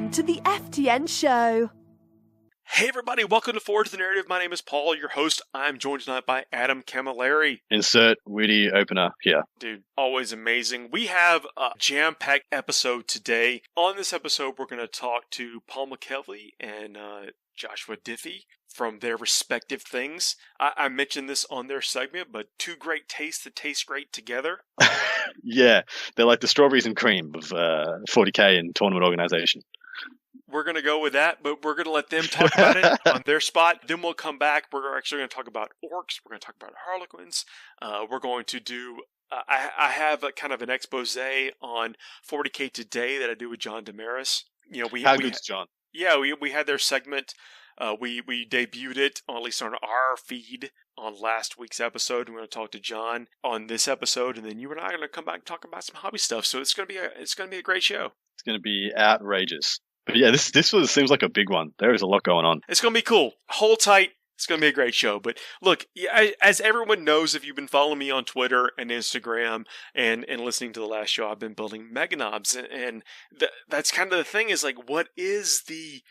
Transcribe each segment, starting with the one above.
Welcome to the FTN Show. Hey everybody, welcome to Forward to the Narrative. My name is Paul, your host. I'm joined tonight by Adam Camilleri. Insert witty opener here. Dude, always amazing. We have a jam-packed episode today. On this episode, we're going to talk to Paul McKelvey and Joshua Diffie from their respective things. I mentioned this on their segment, but two great tastes that taste great together. Yeah, they're like the strawberries and cream of 40k and tournament organization. We're going to go with that, but we're going to let them talk about it on their spot. Then we'll come back. We're actually going to talk about orcs. We're going to talk about harlequins. We're going to do... I have a kind of an expose on 40k Today that I do with John Damaris. You know, How good's John? Yeah, we had their segment. We debuted it, or at least on our feed, on last week's episode. We're going to talk to John on this episode, and then you and I are going to come back and talk about some hobby stuff. So it's going to be a great show. It's going to be outrageous. But yeah, this seems like a big one. There is a lot going on. It's going to be cool. Hold tight. It's going to be a great show. But look, as everyone knows, if you've been following me on Twitter and Instagram and listening to the last show, I've been building Meganobs. And that's kind of the thing is like, what is the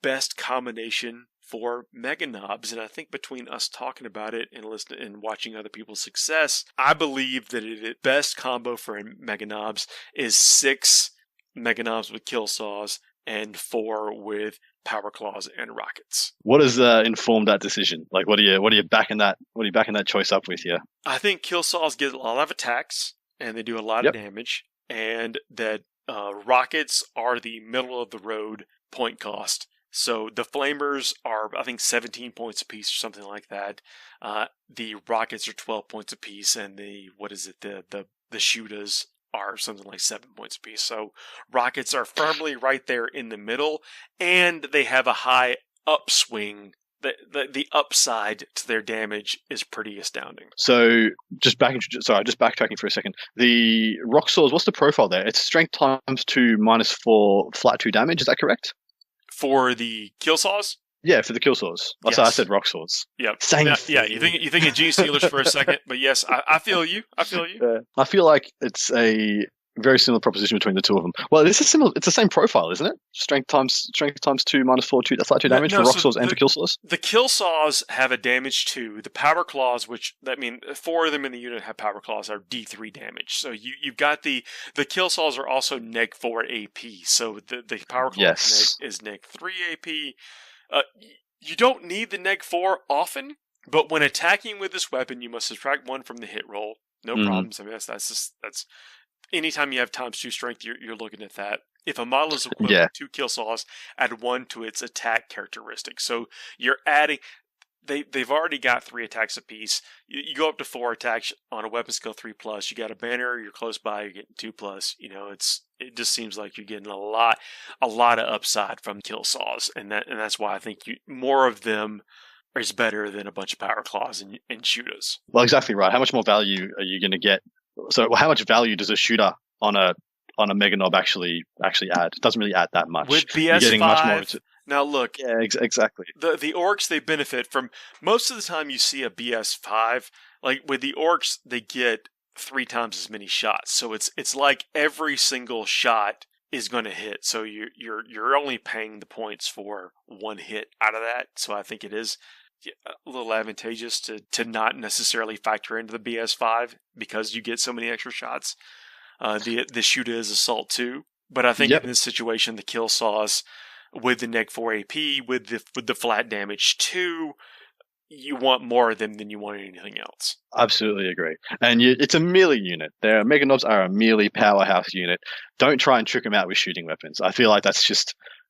best combination for Meganobs? And I think between us talking about it and listening and watching other people's success, I believe that the best combo for Meganobs is 6 Meganobs with kill saws and 4 with power claws and rockets. What has informed that decision? Like, what are you backing that? What are you backing that choice up with here? I think kill saws get a lot of attacks and they do a lot of damage, and that rockets are the middle of the road point cost. So the flamers are, I think, 17 points apiece or something like that. The rockets are 12 points apiece, and the shooters are something like 7 points apiece. So rockets are firmly right there in the middle, and they have a high upswing. The upside to their damage is pretty astounding. So just backtracking for a second. The rock swords, what's the profile there? It's strength times 2 -4 flat 2 damage. Is that correct? For the kill saws? Yeah, for the kill swords. Yes. I said rock swords. Yep. Same. Yeah. You think of Gene Stealers for a second, but yes, I feel you. I feel you. I feel like it's a very similar proposition between the two of them. Well, this is similar. It's the same profile, isn't it? Strength times 2 -4 flat 2 damage for rock swords and for kill saws. The kill saws have a damage 2. The power claws, which that mean 4 of them in the unit have power claws, are D3 damage. So you've got the kill saws are also neg 4 AP. So the power claws is neg 3 AP. You don't need the neg 4 often, but when attacking with this weapon, you must subtract 1 from the hit roll. No problems. I mean, that's anytime you have times 2 strength, you're looking at that. If a model is equivalent to 2 kill saws, add 1 to its attack characteristic. So you're adding. They've already got 3 attacks apiece. You go up to 4 attacks on a weapon skill 3+. You got a banner. You're close by. You're getting 2+. You know, it just seems like you're getting a lot of upside from kill saws, and that's why I think more of them is better than a bunch of power claws and shooters. Well, exactly right. How much more value are you going to get? So, how much value does a shooter on a Meganob actually add? It doesn't really add that much. With BS5, you're getting much more now look. Yeah, exactly. The orcs, they benefit from most of the time you see a BS5. Like with the orcs, they get 3 times as many shots. So it's like every single shot is going to hit. So you're only paying the points for 1 hit out of that. So I think it is a little advantageous to not necessarily factor into the BS5 because you get so many extra shots. The shooter is assault too, but I think in this situation, the kill saws with the neg 4 AP with the flat damage 2, you want more of them than you want anything else. Absolutely agree. And it's a melee unit. Meganobs are a melee powerhouse unit. Don't try and trick them out with shooting weapons. I feel like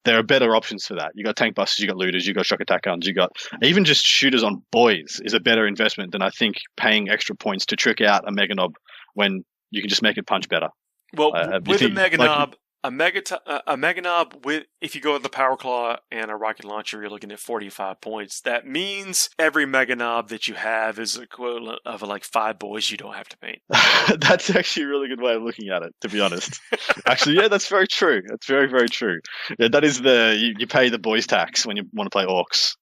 there are better options for that. You got tank busters, you got looters, you got shock attack guns, you got even just shooters on boys is a better investment than I think paying extra points to trick out a Meganob when you can just make it punch better. Well, with a Meganob, a Meganob with, if you go with the Power Claw and a rocket launcher, you're looking at 45 points. That means every Meganob that you have is equivalent of like 5 boys you don't have to paint. That's actually a really good way of looking at it, to be honest. Actually, yeah, that's very true. That's very, very true. Yeah, that is you pay the boys tax when you want to play orcs.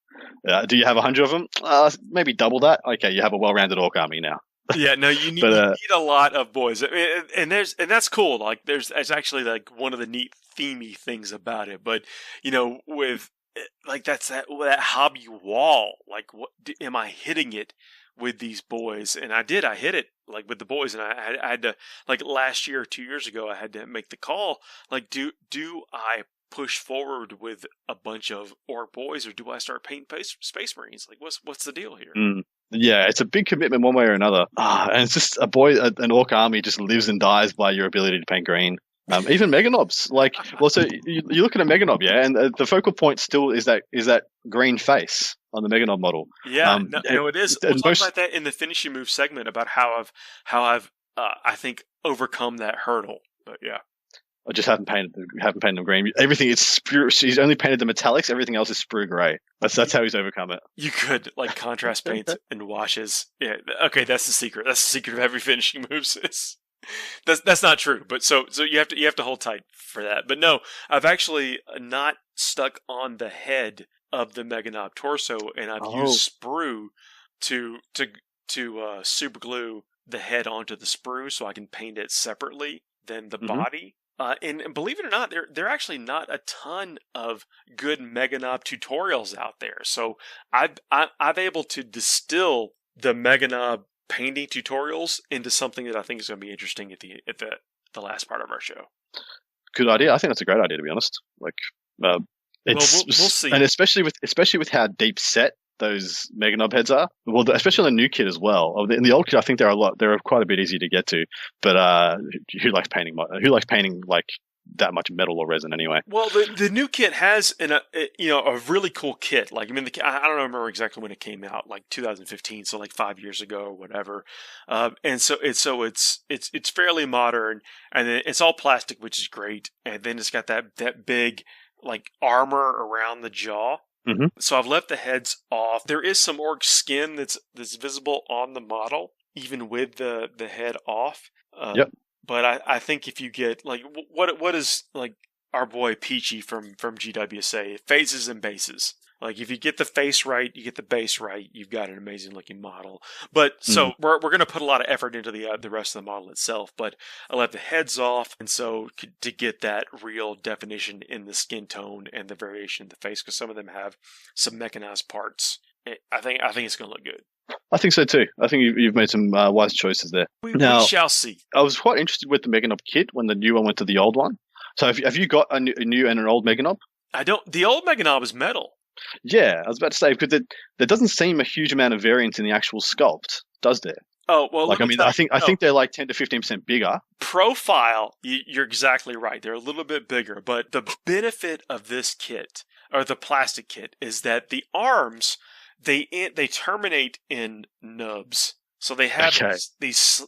Do you have 100 of them? Maybe double that. Okay, you have a well-rounded orc army now. Yeah, no, you need a lot of boys. I mean, and that's cool. Like, it's actually like one of the neat themey things about it. But with like that hobby wall. Like, what am I hitting it with these boys? And I did. I hit it like with the boys, and I had to, like, last year or 2 years ago, I had to make the call. Like, do I push forward with a bunch of orc boys, or do I start painting space marines? Like, what's the deal here? Yeah, it's a big commitment one way or another. And it's just an orc army just lives and dies by your ability to paint green. Even meganobs, like, well, so you look at a meganob, yeah, and the focal point still is that green face on the meganob model. Yeah, no, it is. We'll talk about that in the finishing move segment about how I've I think overcome that hurdle. But yeah, I just haven't painted them green. Everything is sprue. He's only painted the metallics. Everything else is sprue grey. That's how he's overcome it. You could like contrast paint and washes. Yeah, okay, that's the secret. That's the secret of every finishing moves. That's not true, but so you have to hold tight for that. But no, I've actually not stuck on the head of the Meganob torso, and I've used sprue to super glue the head onto the sprue so I can paint it separately than the body. And believe it or not, there are actually not a ton of good Meganob tutorials out there. So I've able to distill the Meganob painting tutorials into something that I think is going to be interesting at the last part of our show. Good idea. I think that's a great idea, to be honest. Like, it's we'll see, and especially with how deep set those Meganob heads are. Well, especially on the new kit as well. In the old kit, I think they're quite a bit easy to get to. But who likes painting like that much metal or resin anyway? Well, the new kit has a really cool kit. Like, I mean, I don't remember exactly when it came out, like 2015, so like 5 years ago or whatever. And so it's fairly modern, and then it's all plastic, which is great. And then it's got that big like armor around the jaw. Mm-hmm. So I've left the heads off. There is some orc skin that's visible on the model, even with the head off. Yep. But I think if you get, like, what is, like, our boy Peachy from GWSA, phases and bases. Like, if you get the face right, you get the base right, you've got an amazing looking model. But so we're going to put a lot of effort into the rest of the model itself. But I left the heads off, and so to get that real definition in the skin tone and the variation in the face, because some of them have some mechanized parts. I think it's going to look good. I think so too. I think you've made some wise choices there. We shall see. I was quite interested with the Meganob kit when the new one went to the old one. So have you got a new and an old Meganob? I don't. The old Meganob is metal. Yeah, I was about to say, because there doesn't seem a huge amount of variance in the actual sculpt, does there? Oh, well, like, I mean, I think they're like 10 to 15% bigger. Profile, you're exactly right. They're a little bit bigger, but the benefit of this kit, or the plastic kit, is that the arms, they terminate in nubs. So they have these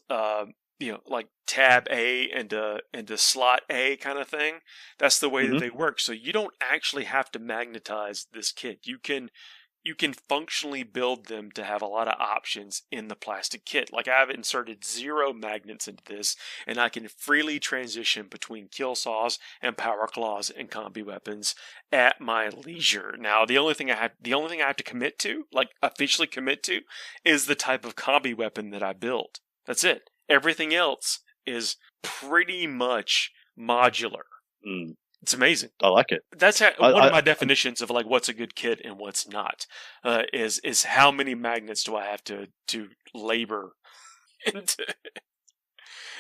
like tab A and a slot A kind of thing. That's the way that they work. So you don't actually have to magnetize this kit. You can functionally build them to have a lot of options in the plastic kit. Like, I have inserted 0 magnets into this, and I can freely transition between kill saws and power claws and combi weapons at my leisure. Now, the only thing I have to commit to, like officially commit to, is the type of combi weapon that I build. That's it. Everything else is pretty much modular. It's amazing. I like it. That's one of my definitions of, like, what's a good kit and what's not. Is how many magnets do I have to labor into,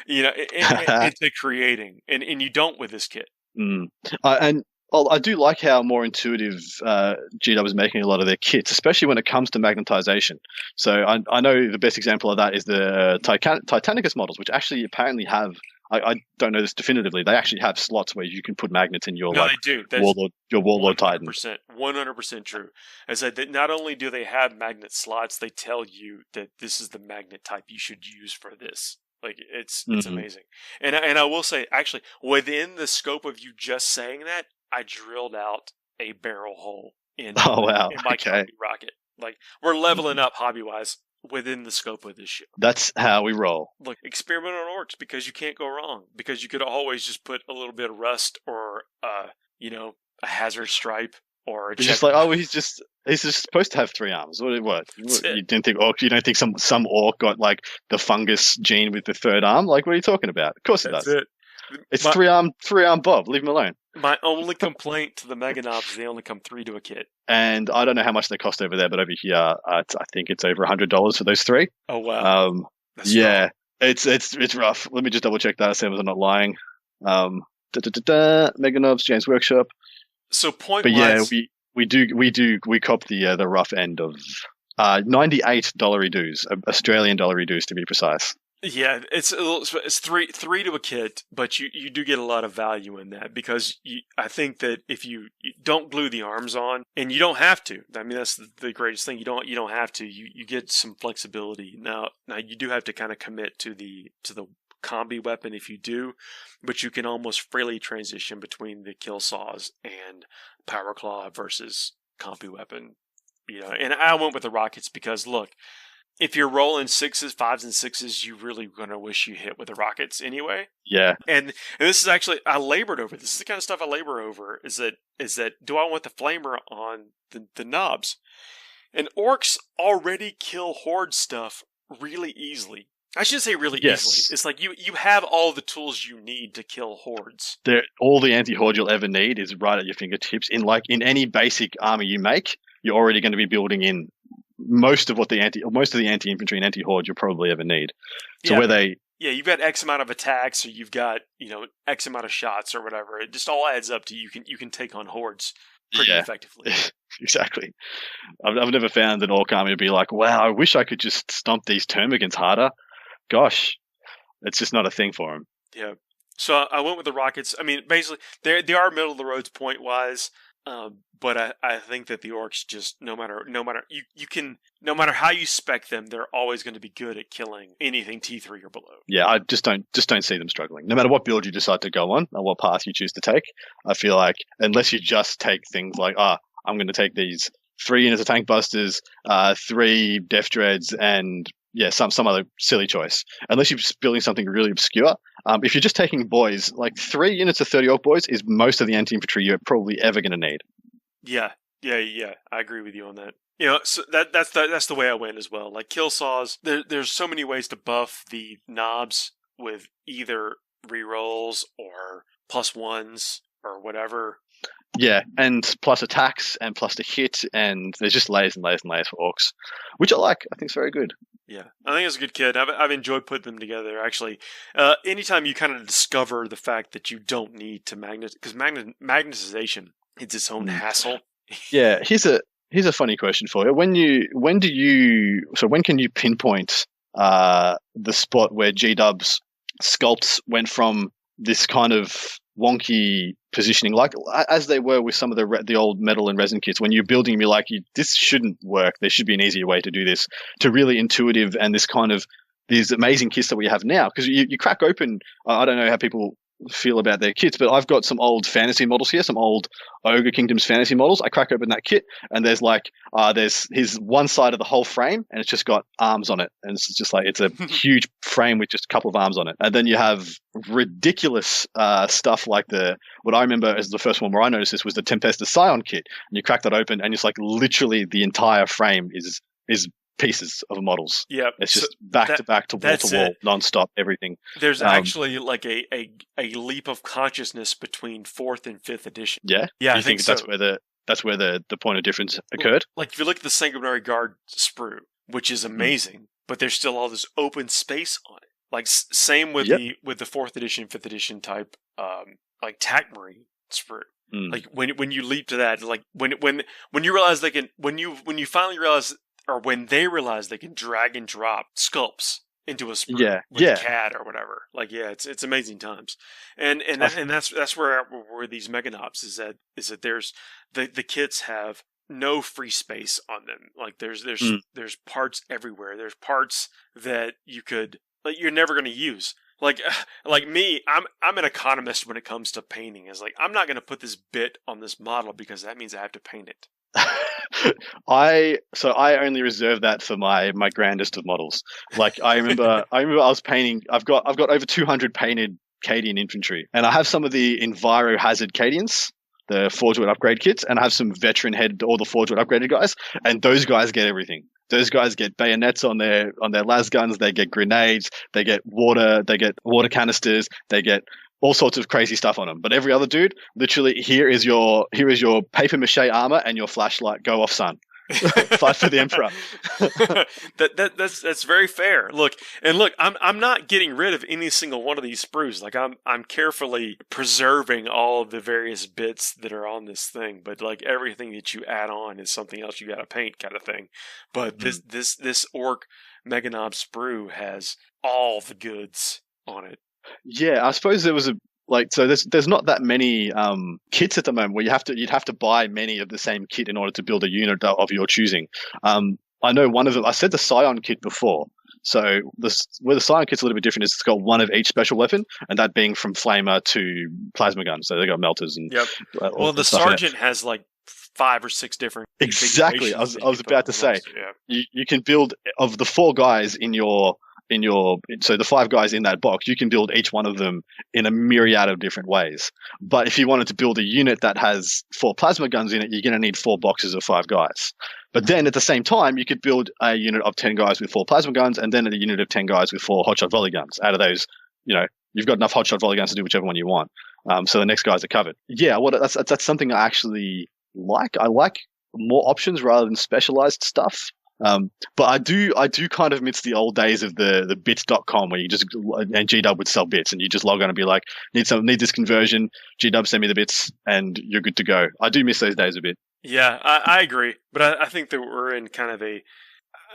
into creating, and you don't with this kit. I do like how more intuitive GW is making a lot of their kits, especially when it comes to magnetization. So I know the best example of that is the Titanicus models, which actually apparently have. I don't know this definitively. They actually have slots where you can put magnets in your they do. Warlord Titan. 100% true. As I said, not only do they have magnet slots, they tell you that this is the magnet type you should use for this. Like, it's amazing. And I will say, actually, within the scope of you just saying that, I drilled out a barrel hole in my Combi rocket. Like, we're leveling up hobby-wise within the scope of this show. That's how we roll. Look, experiment on orcs, because you can't go wrong. Because you could always just put a little bit of rust or, a hazard stripe or a. Just like, he's just supposed to have 3 arms. What? You don't think orc? You don't think some orc got like the fungus gene with the 3rd arm? Like, what are you talking about? Of course it does. That's it. It's 3 arm Bob. Leave him alone. My only complaint to the Mega Knobs is they only come 3 to a kit. And I don't know how much they cost over there, but over here, I think it's over $100 for those 3. Oh wow! Yeah, it's rough. Let me just double check that. Sam, I'm not lying. Mega Knobs, James Workshop. So point. But yeah, we cop the rough end of $98 dues, Australian dollar dues to be precise. Yeah, it's three to a kit, but you do get a lot of value in that because I think that if you don't glue the arms on, and you don't have to. I mean, that's the greatest thing. You don't have to. You get some flexibility. Now you do have to kind of commit to the combi weapon if you do, but you can almost freely transition between the kill saws and power claw versus combi weapon. And I went with the rockets because look, if you're rolling 5s and 6s, you're really gonna wish you hit with the rockets anyway. Yeah. And this is actually I labored over. This is the kind of stuff I labor over. Is that do I want the flamer on the knobs? And orcs already kill horde stuff really easily. I should say really easily. It's like you have all the tools you need to kill hordes. All the anti-horde you'll ever need is right at your fingertips. In any basic army you make, you're already going to be building in most of the anti-infantry and anti-horde you'll probably ever need. So you've got X amount of attacks, or you've got X amount of shots, or whatever. It just all adds up to you can take on hordes pretty effectively. Exactly. I've never found an orc army to be like, wow, I wish I could just stomp these termagants harder. Gosh, it's just not a thing for them. Yeah. So I went with the rockets. I mean, basically, they are middle of the roads point wise. But I think that the orcs just no matter how you spec them, they're always going to be good at killing anything T3 or below. Yeah, I just don't see them struggling. No matter what build you decide to go on or what path you choose to take, I feel like unless you just take things like I'm going to take these 3 units of tank busters, 3 death dreads, and some other silly choice. Unless you're just building something really obscure. If you're just taking boys, like 3 units of 30 orc boys is most of the anti-infantry you're probably ever going to need. Yeah. I agree with you on that. So that's the way I went as well. Like kill saws, there's so many ways to buff the knobs with either rerolls or +1s or whatever. Yeah, and plus attacks and plus the hit, and there's just layers and layers and layers for orcs, which I like. I think it's very good. Yeah, I think it's a good kit. I've enjoyed putting them together, actually. Anytime you kind of discover the fact that you don't need to because magnetization is its own hassle. Yeah, here's a funny question for you. When can you pinpoint the spot where G-Dub's sculpts went from this kind of wonky positioning, like as they were with some of the old metal and resin kits, when you're building, you're like, this shouldn't work. There should be an easier way to do this, to really intuitive and this kind of these amazing kits that we have now. Because you crack open, I don't know how people feel about their kits, but I've got some old fantasy models here, some old Ogre Kingdoms fantasy models. I crack open that kit, and there's there's his one side of the whole frame, and it's just got arms on it, and it's just like it's a huge frame with just a couple of arms on it. And then you have ridiculous stuff like what I remember as the first one where I noticed this was the Tempestus Scion kit, and you crack that open, and it's like literally the entire frame is pieces of models. Yeah, it's just back to back to wall, non-stop, everything. There's actually like a leap of consciousness between 4th and 5th edition. Yeah, yeah. I think so. that's where the point of difference occurred. Like if you look at the Sanguinary Guard sprue, which is amazing, but there's still all this open space on it. Like same with the 4th edition, 5th edition type, like Tac Marine sprue. Like when you leap to that, like when you realize they can, when you finally realize, or when they realize they can drag and drop sculpts into a sprue with a CAD or whatever. Like, it's amazing times. And that's where these Mega Knobs is that there's the kits have no free space on them. Like there's parts everywhere. There's parts that you're never going to use. Like me, I'm an economist when it comes to painting. It's like, I'm not going to put this bit on this model because that means I have to paint it. I only reserve that for my grandest of models. Like I remember I was painting. I've got over 200 painted Cadian infantry, and I have some of the Enviro Hazard Cadians, the Forge World upgrade kits, and I have some veteran head, all the Forge World upgraded guys, and those guys get everything. Those guys get bayonets on their las guns. They get grenades. They get water canisters. They get all sorts of crazy stuff on them. But every other dude, literally, here is your paper mache armor and your flashlight. Go off, son. Fight for the Emperor. That's very fair. Look, I'm not getting rid of any single one of these sprues. Like I'm carefully preserving all of the various bits that are on this thing. But like everything that you add on is something else you got to paint, kind of thing. But this orc Meganob sprue has all the goods on it. Yeah, I suppose there was so there's not that many kits at the moment where you'd have to buy many of the same kit in order to build a unit of your choosing. I know one of them. I said the Scion kit before. So where the Scion kit's a little bit different is it's got one of each special weapon, and that being from flamer to plasma gun. So they got melters and Well, the Sergeant has like 5 or 6 different. Exactly. I was about to say. You can build of the 4 guys in your so the 5 guys in that box, you can build each one of them in a myriad of different ways. But if you wanted to build a unit that has 4 plasma guns in it, you're going to need 4 boxes of 5 guys. But then at the same time, you could build a unit of 10 guys with 4 plasma guns, and then a unit of 10 guys with 4 hotshot volley guns. Out of those, you've got enough hotshot volley guns to do whichever one you want. So the next guys are covered. Yeah, that's something I actually like. I like more options rather than specialized stuff. But I do kind of miss the old days of the bits.com where you just, and GW would sell bits and you just log on and be like, need this conversion, GW send me the bits and you're good to go. I do miss those days a bit. Yeah, I agree. But I think that we're in kind of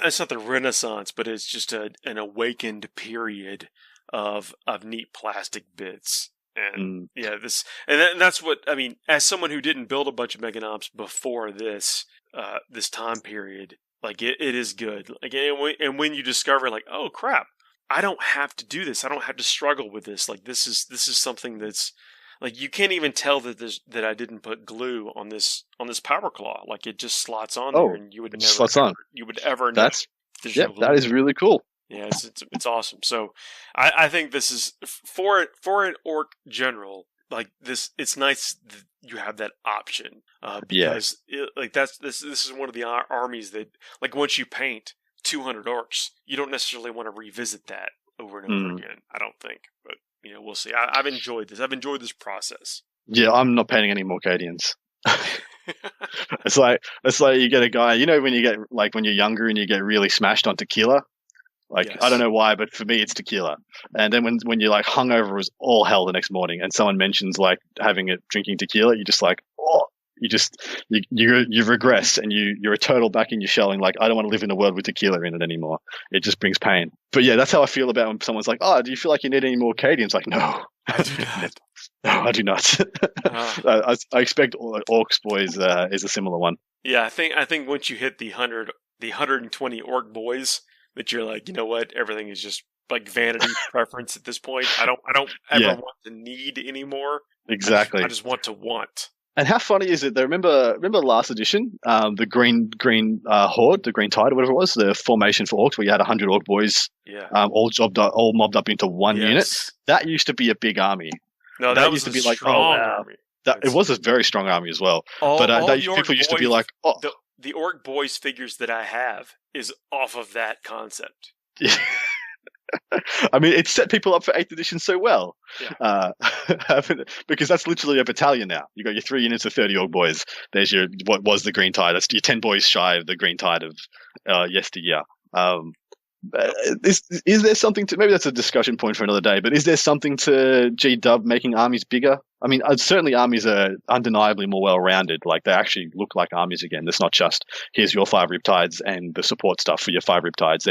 it's not the Renaissance, but it's just an awakened period of neat plastic bits. And that's what, I mean, as someone who didn't build a bunch of Meganobs before this time period, like it is good. Like, and when you discover, like, oh crap, I don't have to do this. I don't have to struggle with this. Like this is something that's like you can't even tell that I didn't put glue on this power claw. Like it just slots on there, and you would never slots on. You would ever know. That is really cool. Yeah, it's awesome. So I think this is for an orc general. Like this, it's nice that you have that option because this is one of the armies that, like, once you paint 200 orcs, you don't necessarily want to revisit that over and over again. I don't think, but we'll see. I've enjoyed this. I've enjoyed this process. Yeah, I'm not painting any more Cadians. It's like you get a guy. When you get when you're younger and you get really smashed on tequila. Like, yes. I don't know why, but for me, it's tequila. And then when you're like hungover as all hell the next morning and someone mentions like drinking tequila, you're just like, oh, you regress and you're a turtle back in your shell and like, I don't want to live in a world with tequila in it anymore. It just brings pain. But yeah, that's how I feel about when someone's like, oh, do you feel like you need any more Cadians? Like, no, I do not. No, I do not. I expect Orcs Boys is a similar one. Yeah, I think once you hit the 120 Orc Boys, that you're like, you know what? Everything is just like vanity preference at this point. I don't ever want to need anymore. Exactly. I just want to want. And how funny is it? Remember last edition, the green horde, the green tide, or whatever it was, the formation for orcs, where you had 100 orc boys, all mobbed up into one unit. That used to be a big army. No, that used to be like, oh wow, it was a very strong army as well. People used to be like, oh. The Orc Boys figures that I have is off of that concept. Yeah. I mean, it set people up for 8th edition so well. Yeah. Because that's literally a battalion now. You got your 3 units of 30 Orc Boys. There's what was the Green Tide. That's your 10 boys shy of the Green Tide of yesteryear. Is there something to, maybe that's a discussion point for another day, but is there something to G-Dub making armies bigger? I mean, certainly armies are undeniably more well-rounded. Like, they actually look like armies again. It's not just, here's your 5 Riptides and the support stuff for your 5 Riptides.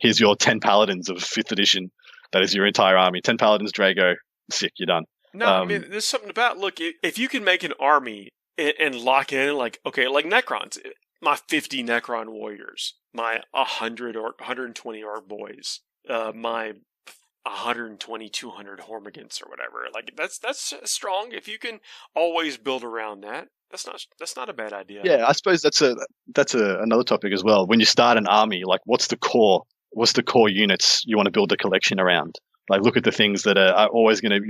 Here's your 10 Paladins of 5th edition. That is your entire army. 10 Paladins, Drago, sick, you're done. No, I mean, there's something about, look, if you can make an army and lock in, like, okay, like Necrons, my 50 Necron warriors, my 120 Orc Boys, my 120, 200 Hormigants or whatever. Like that's strong. If you can always build around that, that's not a bad idea. Yeah, I suppose that's another topic as well. When you start an army, like what's the core units you want to build a collection around? Like look at the things that are always going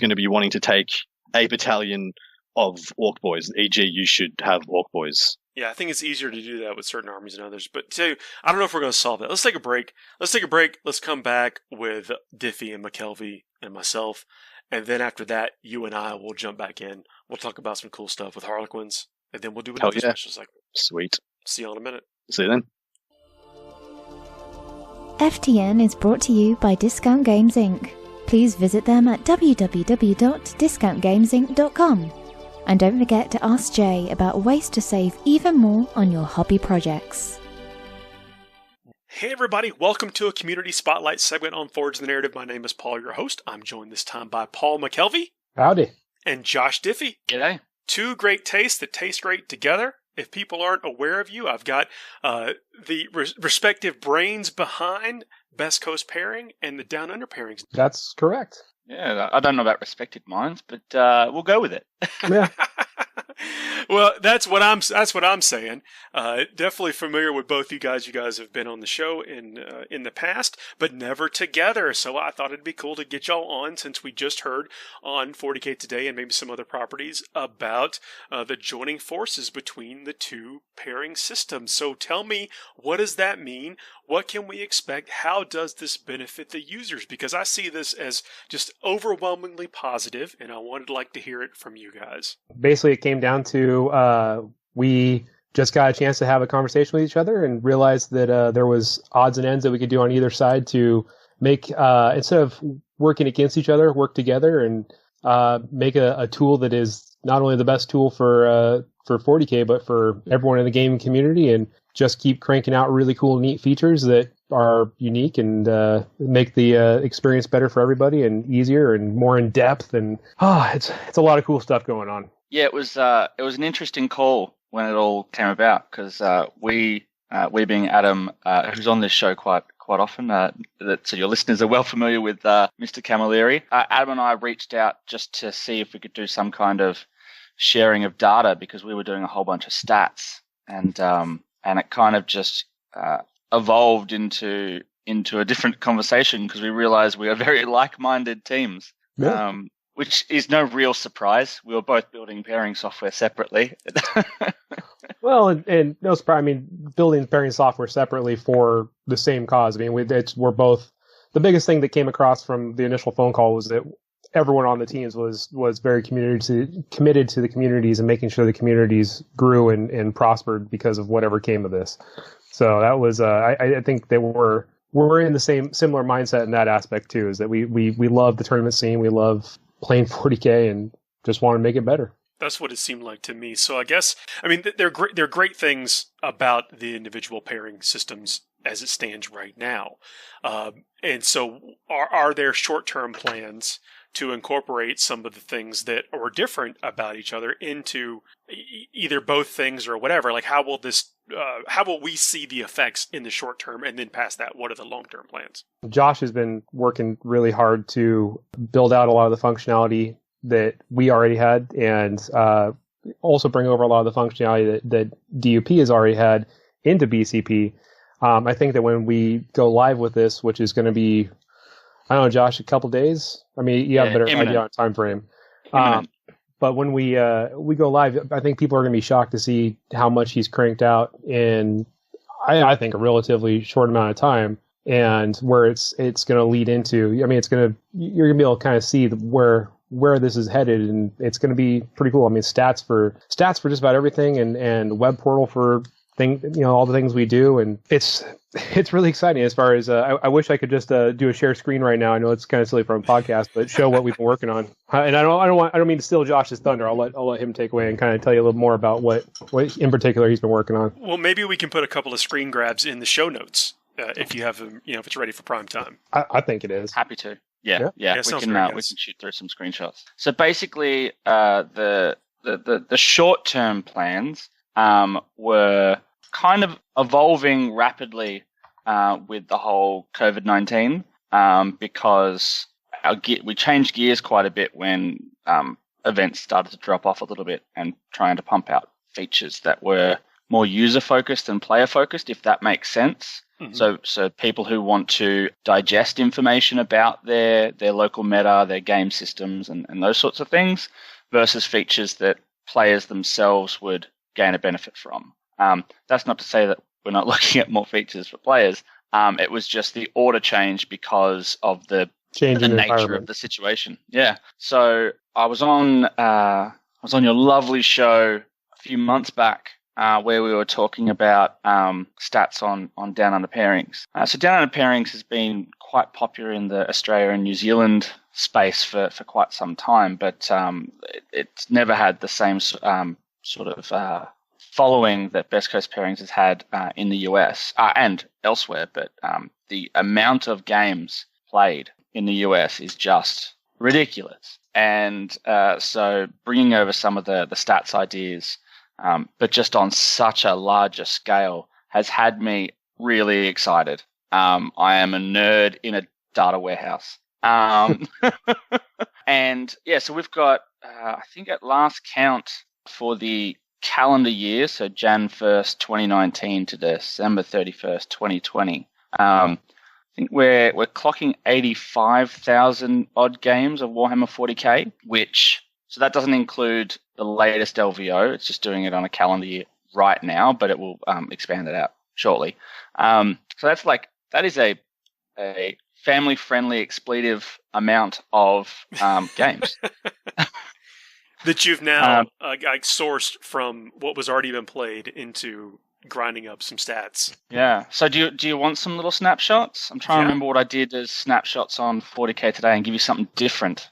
to be wanting to take a battalion of Orc Boys. E.g., you should have Orc Boys. Yeah, I think it's easier to do that with certain armies than others. But I don't know if we're going to solve that. Let's take a break. Let's come back with Diffie and McKelvey and myself, And then after that, you and I will jump back in. We'll talk about some cool stuff with Harlequins, and then we'll do another special segment. Sweet. See you in a minute. See you then. FTN is brought to you by Discount Games Inc. Please visit them at www.discountgamesinc.com. And don't forget to ask Jay about ways to save even more on your hobby projects. Hey everybody, welcome to a Community Spotlight segment on Forge the Narrative. My name is Paul, your host. I'm joined this time by Paul McKelvey. Howdy. And Josh Diffie. G'day. Two great tastes that taste great together. If people aren't aware of you, I've got the respective brains behind Best Coast Pairing and the Down Under Pairings. That's correct. Yeah, I don't know about respective minds, but we'll go with it. Yeah. Well, that's what I'm saying. Definitely familiar with both you guys. You guys have been on the show in the past, but never together. So I thought it'd be cool to get y'all on, since we just heard on 40k Today and maybe some other properties about the joining forces between the two pairing systems. So tell me, what does that mean? What can we expect? How does this benefit the users? Because I see this as just overwhelmingly positive, and I would like to hear it from you guys. Basically, it came down to we just got a chance to have a conversation with each other and realized that there was odds and ends that we could do on either side to make, instead of working against each other, work together and make a tool that is not only the best tool for 40k, but for everyone in the gaming community, and just keep cranking out really cool, neat features that are unique and make the experience better for everybody and easier and more in depth. And it's a lot of cool stuff going on. Yeah, it was an interesting call when it all came about, because we being Adam, who's on this show quite often, so your listeners are well familiar with Mr. Camilleri. Adam and I reached out just to see if we could do some kind of sharing of data, because we were doing a whole bunch of stats, and it kind of just evolved into a different conversation, because we realized we are very like-minded teams. Yeah. Which is no real surprise. We were both building pairing software separately. Well, and no surprise. I mean, building pairing software separately for the same cause. I mean, we're both. The biggest thing that came across from the initial phone call was that everyone on the teams was very committed to the communities and making sure the communities grew and prospered because of whatever came of this. So that was. I think that we're in the similar mindset in that aspect too. Is that we love the tournament scene. We love playing 40k and just want to make it better. That's what it seemed like to me. So I guess, I mean, they're great things about the individual pairing systems as it stands right now. And so are there short-term plans to incorporate some of the things that are different about each other into either both things or whatever? Like, how will we see the effects in the short term, and then past that, what are the long-term plans? Josh has been working really hard to build out a lot of the functionality that we already had, and also bring over a lot of the functionality that DUP has already had into BCP. I think that when we go live with this, which is going to be, I don't know, Josh, a couple days. I mean, you have a better idea on time frame. But when we go live, I think people are going to be shocked to see how much he's cranked out in, I think, a relatively short amount of time, and where it's going to lead into. I mean, you're going to be able to kind of see where this is headed, and it's going to be pretty cool. I mean, stats for just about everything, and web portal for all the things we do, and it's really exciting. As far as I wish I could just do a share screen right now. I know it's kind of silly for a podcast, but show what we've been working on. And I don't mean to steal Josh's thunder. I'll let him take away and kind of tell you a little more about what in particular he's been working on. Well, maybe we can put a couple of screen grabs in the show notes if you have them. If it's ready for prime time. I think it is. Happy to. Yeah. We can shoot through some screenshots. So basically, the short-term plans were kind of evolving rapidly with the whole COVID-19 because we changed gears quite a bit when events started to drop off a little bit, and trying to pump out features that were more user-focused and player-focused, if that makes sense. Mm-hmm. So people who want to digest information about their local meta, their game systems, and those sorts of things, versus features that players themselves would gain a benefit from. That's not to say that we're not looking at more features for players. It was just the order change because of the changing the nature of the situation. Yeah. So I was on your lovely show a few months back where we were talking about stats on Down Under pairings. So Down Under pairings has been quite popular in the Australia and New Zealand space for quite some time, but it's never had the same sort of following that Best Coast Pairings has had in the US and elsewhere. But the amount of games played in the US is just ridiculous. And so bringing over some of the stats ideas, but just on such a larger scale, has had me really excited. I am a nerd in a data warehouse. And yeah, so we've got, I think at last count for the calendar year, so Jan 1st, 2019 to December 31st, 2020, I think we're clocking 85,000 odd games of Warhammer 40k, so that doesn't include the latest LVO. It's just doing it on a calendar year right now, but it will expand it out shortly. So that is a family-friendly expletive amount of games. That you've now sourced from what was already been played into grinding up some stats. Yeah. So do you want some little snapshots? I'm trying to remember what I did as snapshots on 40k today and give you something different.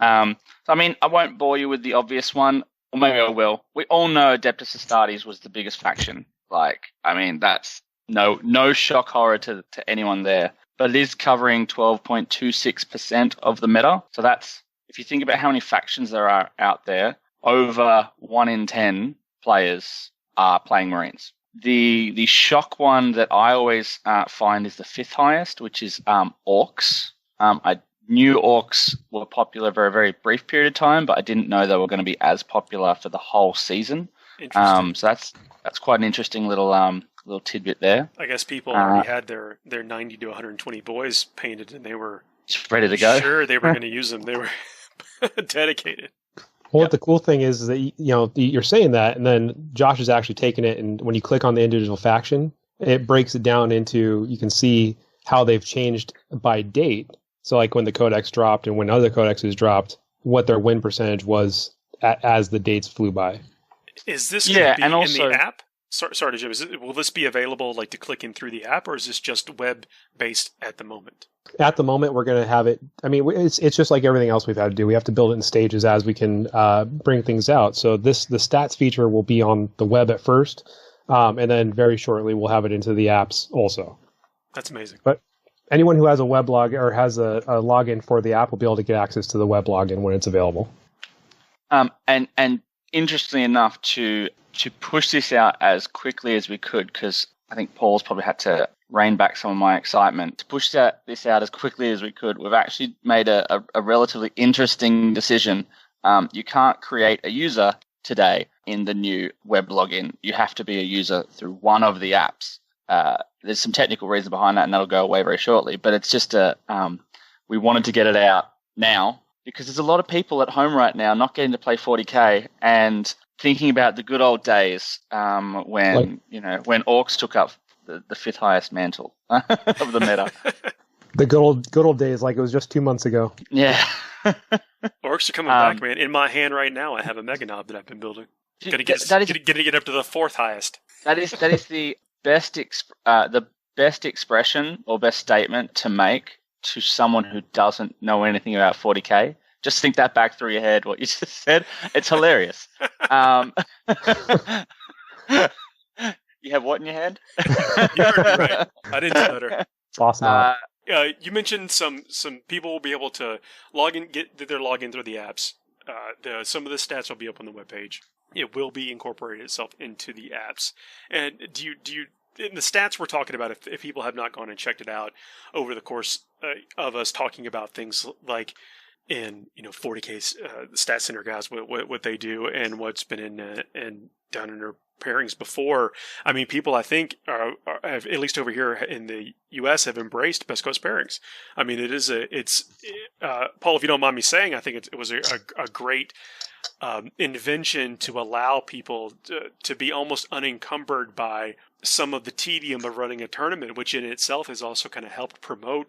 So I mean, I won't bore you with the obvious one, or maybe I will. We all know Adeptus Astartes was the biggest faction. Like, I mean, that's no shock horror to anyone there. But it is covering 12.26% of the meta. So that's, if you think about how many factions there are out there, over 1 in 10 players are playing Marines. The shock one that I always find is the 5th highest, which is Orcs. I knew Orcs were popular for a very brief period of time, but I didn't know they were going to be as popular for the whole season. So that's quite an interesting little tidbit there. I guess people already had their 90 to 120 boys painted, and they were just ready to go. Sure, they were going to use them. They were dedicated. Well, the cool thing is that you're saying that, and then Josh has actually taken it, and when you click on the individual faction, it breaks it down into, you can see how they've changed by date. So like when the codex dropped and when other codexes dropped, what their win percentage was as the dates flew by. Is this going to be in the app? Sorry, Jim. Will this be available like to click in through the app, or is this just web-based at the moment? At the moment, we're going to have it. I mean, it's just like everything else we've had to do. We have to build it in stages as we can bring things out. So the stats feature will be on the web at first, and then very shortly we'll have it into the apps also. That's amazing. But anyone who has a weblog or has a login for the app will be able to get access to the web login when it's available. And interestingly enough, to push this out as quickly as we could, because I think Paul's probably had to rein back some of my excitement. To push this out as quickly as we could, we've actually made a relatively interesting decision. You can't create a user today in the new web login. You have to be a user through one of the apps. There's some technical reason behind that, and that'll go away very shortly. But it's just we wanted to get it out now because there's a lot of people at home right now not getting to play 40k and thinking about the good old days when Orcs took up the 5th highest mantle of the meta. The good old days, like it was just 2 months ago. Yeah. Orcs are coming back, man. In my hand right now, I have a Mega Knob that I've been building. Gonna get up to the 4th highest. That is the best expression or best statement to make to someone who doesn't know anything about 40k. Just think that back through your head, what you just said. It's hilarious. You have what in your head? You heard me right. I didn't stutter. It's awesome. You mentioned some people will be able to get their login through the apps. Some of the stats will be up on the webpage. It will be incorporated itself into the apps. And do you in the stats we're talking about, if people have not gone and checked it out over the course of us talking about things like in 40K's Stat Center guys, what they do and what's been in down in their pairings before. I mean, people I think have, at least over here in the U.S., have embraced Best Coast pairings. I mean, it's Paul, if you don't mind me saying, I think it was a great invention to allow people to be almost unencumbered by some of the tedium of running a tournament, which in itself has also kind of helped promote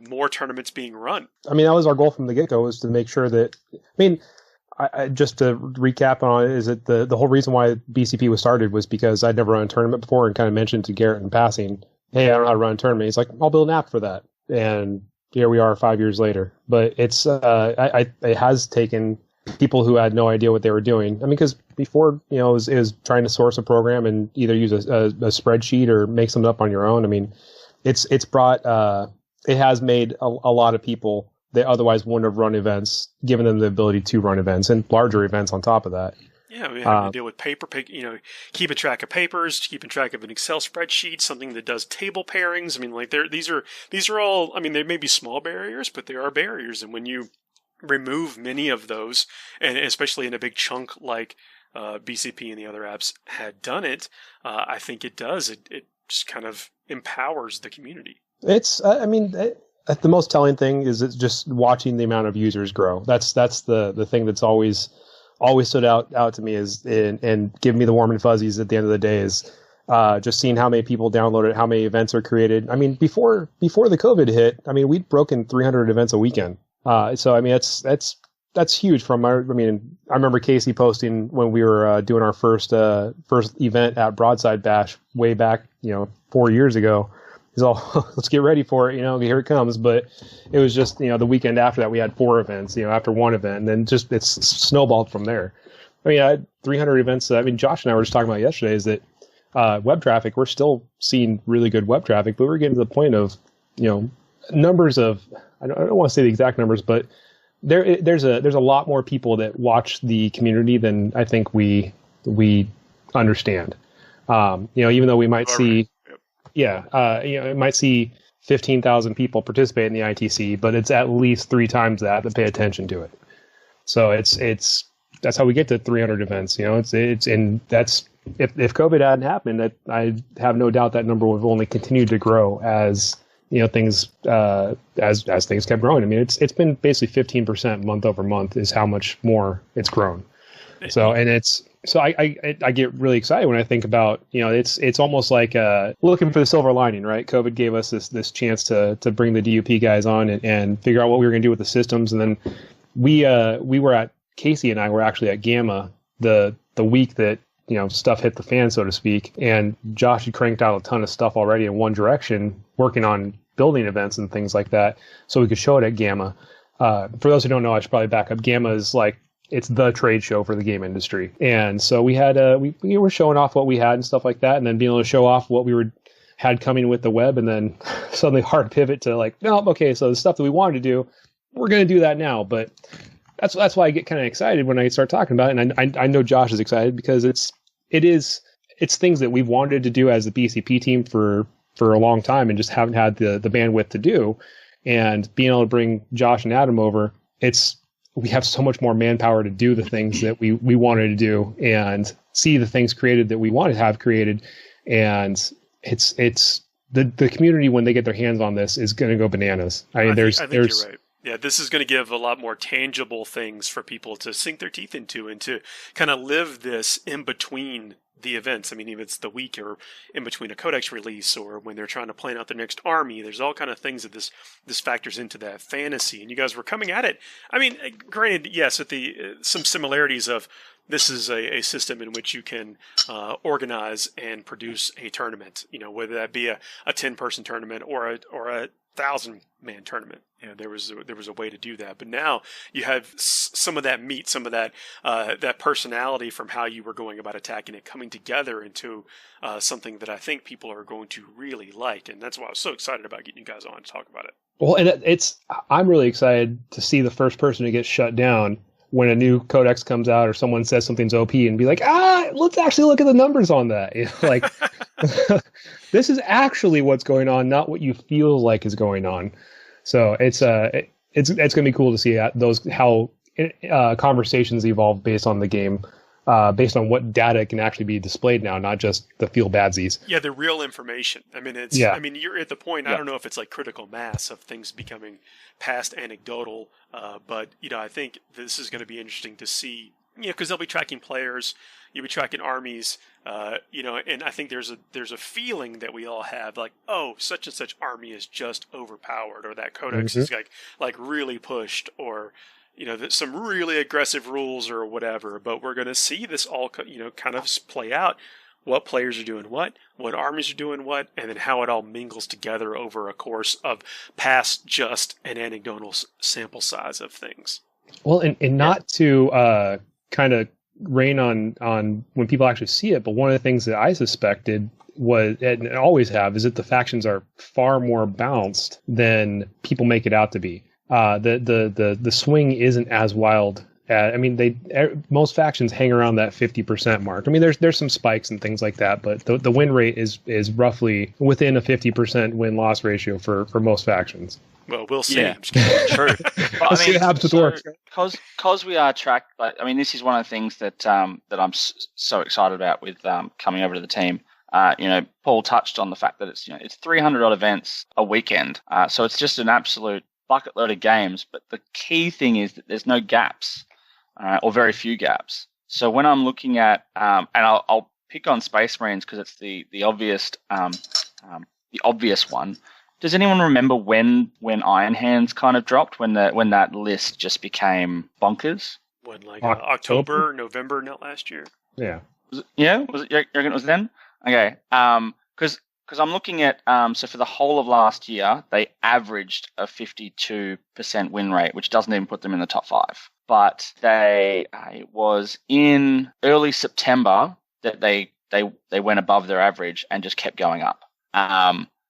more tournaments being run. I mean, that was our goal from the get-go, was to make sure that, I mean, I just to recap on it, is that the whole reason why BCP was started was because I'd never run a tournament before, and kind of mentioned to Garrett in passing, hey, I don't know how to run a tournament. He's like, I'll build an app for that. And here we are 5 years later. But it's it has taken people who had no idea what they were doing. I mean, because before, it was trying to source a program and either use a spreadsheet or make something up on your own. I mean, it's brought it has made a lot of people that otherwise wouldn't have run events, given them the ability to run events and larger events on top of that. Yeah, we have to deal with paper, keeping track of papers, keeping track of an Excel spreadsheet, something that does table pairings. I mean, like these are all. I mean, they may be small barriers, but there are barriers, and when you remove many of those, and especially in a big chunk like BCP and the other apps had done it, I think it does. It just kind of empowers the community. It's. The most telling thing is it's just watching the amount of users grow. That's the thing that's always stood out to me is and give me the warm and fuzzies at the end of the day is just seeing how many people download it, how many events are created. I mean, before the COVID hit, I mean, we'd broken 300 events a weekend. So I mean, that's huge. I remember Casey posting when we were doing our first event at Broadside Bash way back, 4 years ago. He's all, let's get ready for it, here it comes. But it was just, the weekend after that, we had 4 events, after one event, and then just it's snowballed from there. I mean, I had 300 events. Josh and I were just talking about yesterday is that web traffic, we're still seeing really good web traffic, but we're getting to the point of, numbers of, I don't want to say the exact numbers, but there's a lot more people that watch the community than I think we understand. Even though we might see, it might see 15,000 people participate in the ITC, but it's at least 3 times that pay attention to it. So that's how we get to 300 events. And that's if COVID hadn't happened, I have no doubt that number would have only continued to grow as things as things kept growing. I mean, it's been basically 15% month over month is how much more it's grown. So I get really excited when I think about, it's almost like looking for the silver lining, right? COVID gave us this chance to bring the DUP guys on and figure out what we were going to do with the systems. And then we were Casey and I were actually at Gamma the week that, stuff hit the fan, so to speak. And Josh had cranked out a ton of stuff already in one direction, working on building events and things like that. So we could show it at Gamma. For those who don't know, I should probably back up. Gamma is it's the trade show for the game industry. And so we had, we were showing off what we had and stuff like that. And then being able to show off what we had coming with the web. And then suddenly hard pivot to no, okay, so the stuff that we wanted to do, we're going to do that now. But that's why I get kind of excited when I start talking about it. And I know Josh is excited because it's things that we've wanted to do as the BCP team for a long time and just haven't had the bandwidth to do. And being able to bring Josh and Adam over, we have so much more manpower to do the things that we wanted to do and see the things created that we want to have created. And it's the community, when they get their hands on this, is going to go bananas. I think you're right. Yeah, this is going to give a lot more tangible things for people to sink their teeth into and to kind of live this in between the events. I mean, even if it's the week or in between a codex release or when they're trying to plan out their next army, there's all kind of things that this factors into that fantasy. And you guys were coming at it. I mean, granted, yes, with some similarities of this is a system in which you can organize and produce a tournament, whether that be a 10-person tournament or a 1,000-man tournament. There was a way to do that, but now you have some of that meat, some of that personality from how you were going about attacking it, coming together into something that I think people are going to really like, and that's why I was so excited about getting you guys on to talk about it. Well, and I'm really excited to see the first person to get shut down when a new codex comes out or someone says something's OP and be like, let's actually look at the numbers on that. This is actually what's going on, not what you feel like is going on. So it's going to be cool to see how conversations evolve based on the game, based on what data can actually be displayed now, not just the feel badsies. Yeah, the real information. I mean, I mean, you're at the point. I don't know if it's like critical mass of things becoming past anecdotal, but I think this is going to be interesting to see because they'll be tracking players, you'll be tracking armies, and I think there's a feeling that we all have, like, oh, such and such army is just overpowered, or that codex is like really pushed, or some really aggressive rules or whatever. But we're going to see this all kind of play out. What players are doing what armies are doing what, and then how it all mingles together over a course of past just an anecdotal sample size of things. Well, and not to kind of rain on when people actually see it, but one of the things that I suspected was, and always have, is that the factions are far more balanced than people make it out to be. The swing isn't as wild. Most factions hang around that 50% mark. I mean, there's some spikes and things like that, but the win rate is roughly within a 50% win-loss ratio for most factions. Well, we'll see. Yeah, true. We'll see what happens with orcs. Because we are tracked. This is one of the things that I'm so excited about with coming over to the team. Paul touched on the fact that it's 300 odd events a weekend. So it's just an absolute bucket load of games. But the key thing is that there's no gaps. Or very few gaps. So when I'm looking at, and I'll pick on Space Marines because it's the obvious one. Does anyone remember when Iron Hands kind of dropped? When that list just became bonkers? When October, November, not last year. Yeah. Was it? Yeah. Was it? You reckon it was then? Okay. Because I'm looking at so for the whole of last year they averaged a 52% win rate, which doesn't even put them in the top 5. But it was in early September that they went above their average and just kept going up.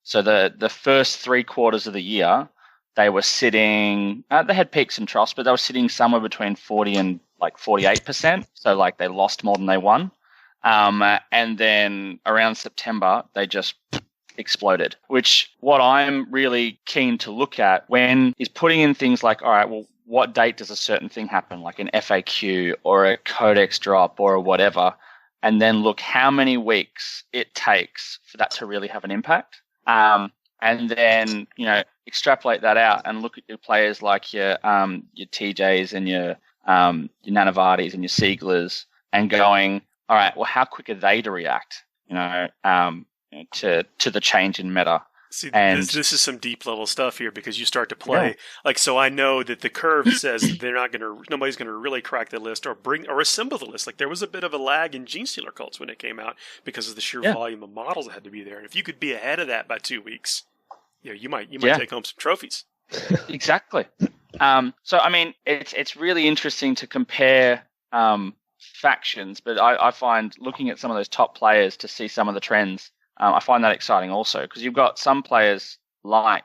So the first 3 quarters of the year, they were sitting, they had peaks and troughs, but they were sitting somewhere between 40 and 48%. So they lost more than they won. And then around September, they just exploded, which what I'm really keen to look at is putting in things like, all right, well, what date does a certain thing happen, like an FAQ or a codex drop or whatever, and then look how many weeks it takes for that to really have an impact. And then, extrapolate that out and look at your players like your TJs and your Nanavardis and your Sieglers and going, all right, well, how quick are they to react, to the change in meta? See, this is some deep level stuff here because you start to play so I know that the curve says that nobody's gonna really crack the list or assemble the list. Like there was a bit of a lag in Gene Stealer cults when it came out because of the sheer volume of models that had to be there. And if you could be ahead of that by 2 weeks, you might take home some trophies. Exactly. So I mean, it's really interesting to compare factions, but I find looking at some of those top players to see some of the trends. I find that exciting also because you've got some players like,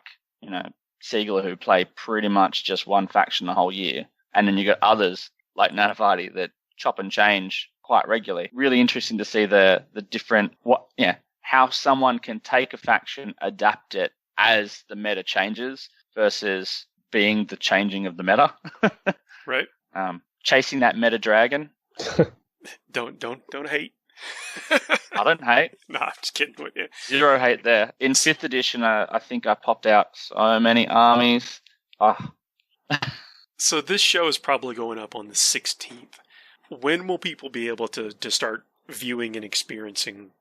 Siegler who play pretty much just one faction the whole year. And then you've got others like Nanavardi that chop and change quite regularly. Really interesting to see the different, how someone can take a faction, adapt it as the meta changes versus being the changing of the meta. Right. Chasing that meta dragon. Don't hate. I don't hate. No, I'm just kidding with you. 0 hate there. In 5th edition, I think I popped out so many armies. So this show is probably going up on the 16th. When will people be able to start viewing and experiencing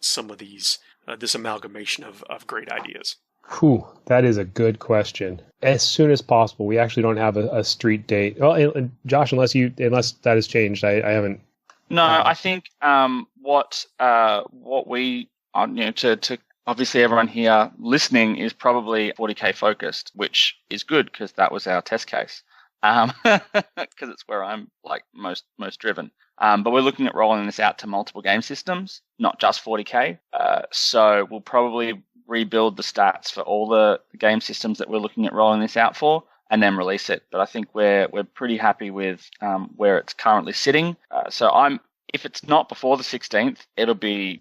some of these, this amalgamation of great ideas? Whew, that is a good question. As soon as possible. We actually don't have a street date. Well, Josh, unless that has changed, I haven't. No, I think what we to obviously everyone here listening is probably 40k focused, which is good because that was our test case. Because it's where I'm most driven. But we're looking at rolling this out to multiple game systems, not just 40k. So we'll probably rebuild the stats for all the game systems that we're looking at rolling this out for, and then release it. But I think we're pretty happy with where it's currently sitting. So if it's not before the 16th, it'll be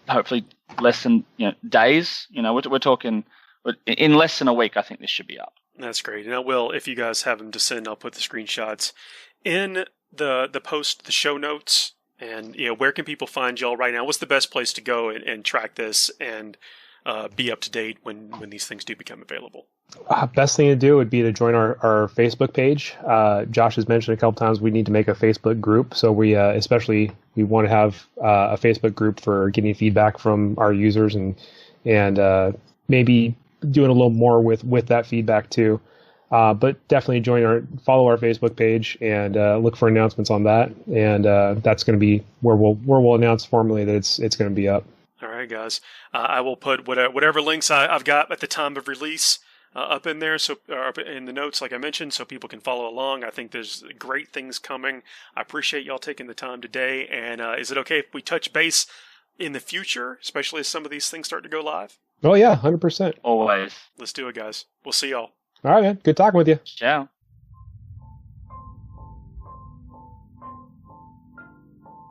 hopefully less than days. We're talking in less than a week. I think this should be up. That's great. And I will, if you guys have them to send, I'll put the screenshots in the post, the show notes. And where can people find y'all right now? What's the best place to go and track this? And be up to date when these things do become available? Best thing to do would be to join our Facebook page. Josh has mentioned a couple times we need to make a Facebook group. So we want to have a Facebook group for getting feedback from our users and maybe doing a little more with that feedback too. But definitely follow our Facebook page and look for announcements on that. And that's going to be where we'll announce formally that it's going to be up. All right, guys. I will put whatever links I've got at the time of release up in there, up in the notes, like I mentioned, so people can follow along. I think there's great things coming. I appreciate y'all taking the time today. And is it okay if we touch base in the future, especially as some of these things start to go live? Oh yeah, 100%. Always. Let's do it, guys. We'll see y'all. All right, man. Good talking with you. Ciao.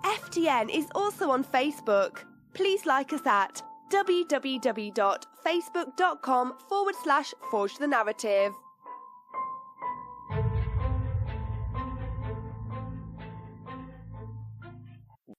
FTN is also on Facebook. Please like us at www.facebook.com/Forge the Narrative.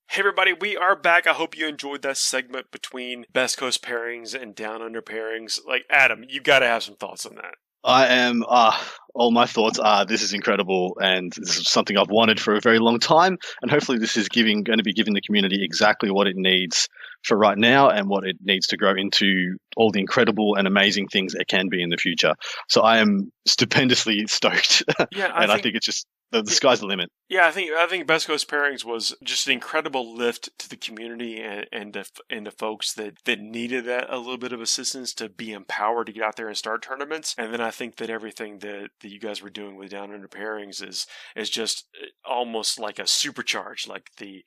Hey everybody, we are back. I hope you enjoyed that segment between Best Coast pairings and Down Under pairings. Like, Adam, you got to have some thoughts on that. I am, all my thoughts are, this is incredible, and this is something I've wanted for a very long time, and hopefully this is going to be giving the community exactly what it needs for right now and what it needs to grow into all the incredible and amazing things it can be in the future. So I am stupendously stoked. Yeah, I think it's just, the sky's the limit. Yeah, I think Best Coast Pairings was just an incredible lift to the community and to folks that needed that a little bit of assistance to be empowered to get out there and start tournaments. And then I think that everything that you guys were doing with Down Under Pairings is just almost like a supercharge, like the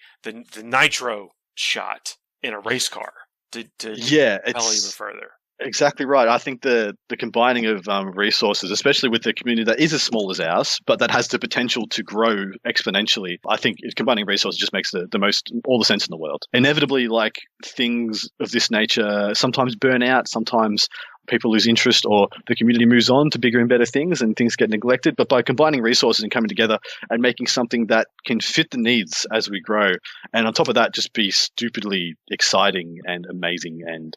nitro shot in a race car to propel even further. Exactly right. I think the combining of resources, especially with the community that is as small as ours, but that has the potential to grow exponentially, I think combining resources just makes all the sense in the world. Inevitably, like, things of this nature sometimes burn out, sometimes people lose interest, or the community moves on to bigger and better things and things get neglected. But by combining resources and coming together and making something that can fit the needs as we grow, and on top of that, just be stupidly exciting and amazing. And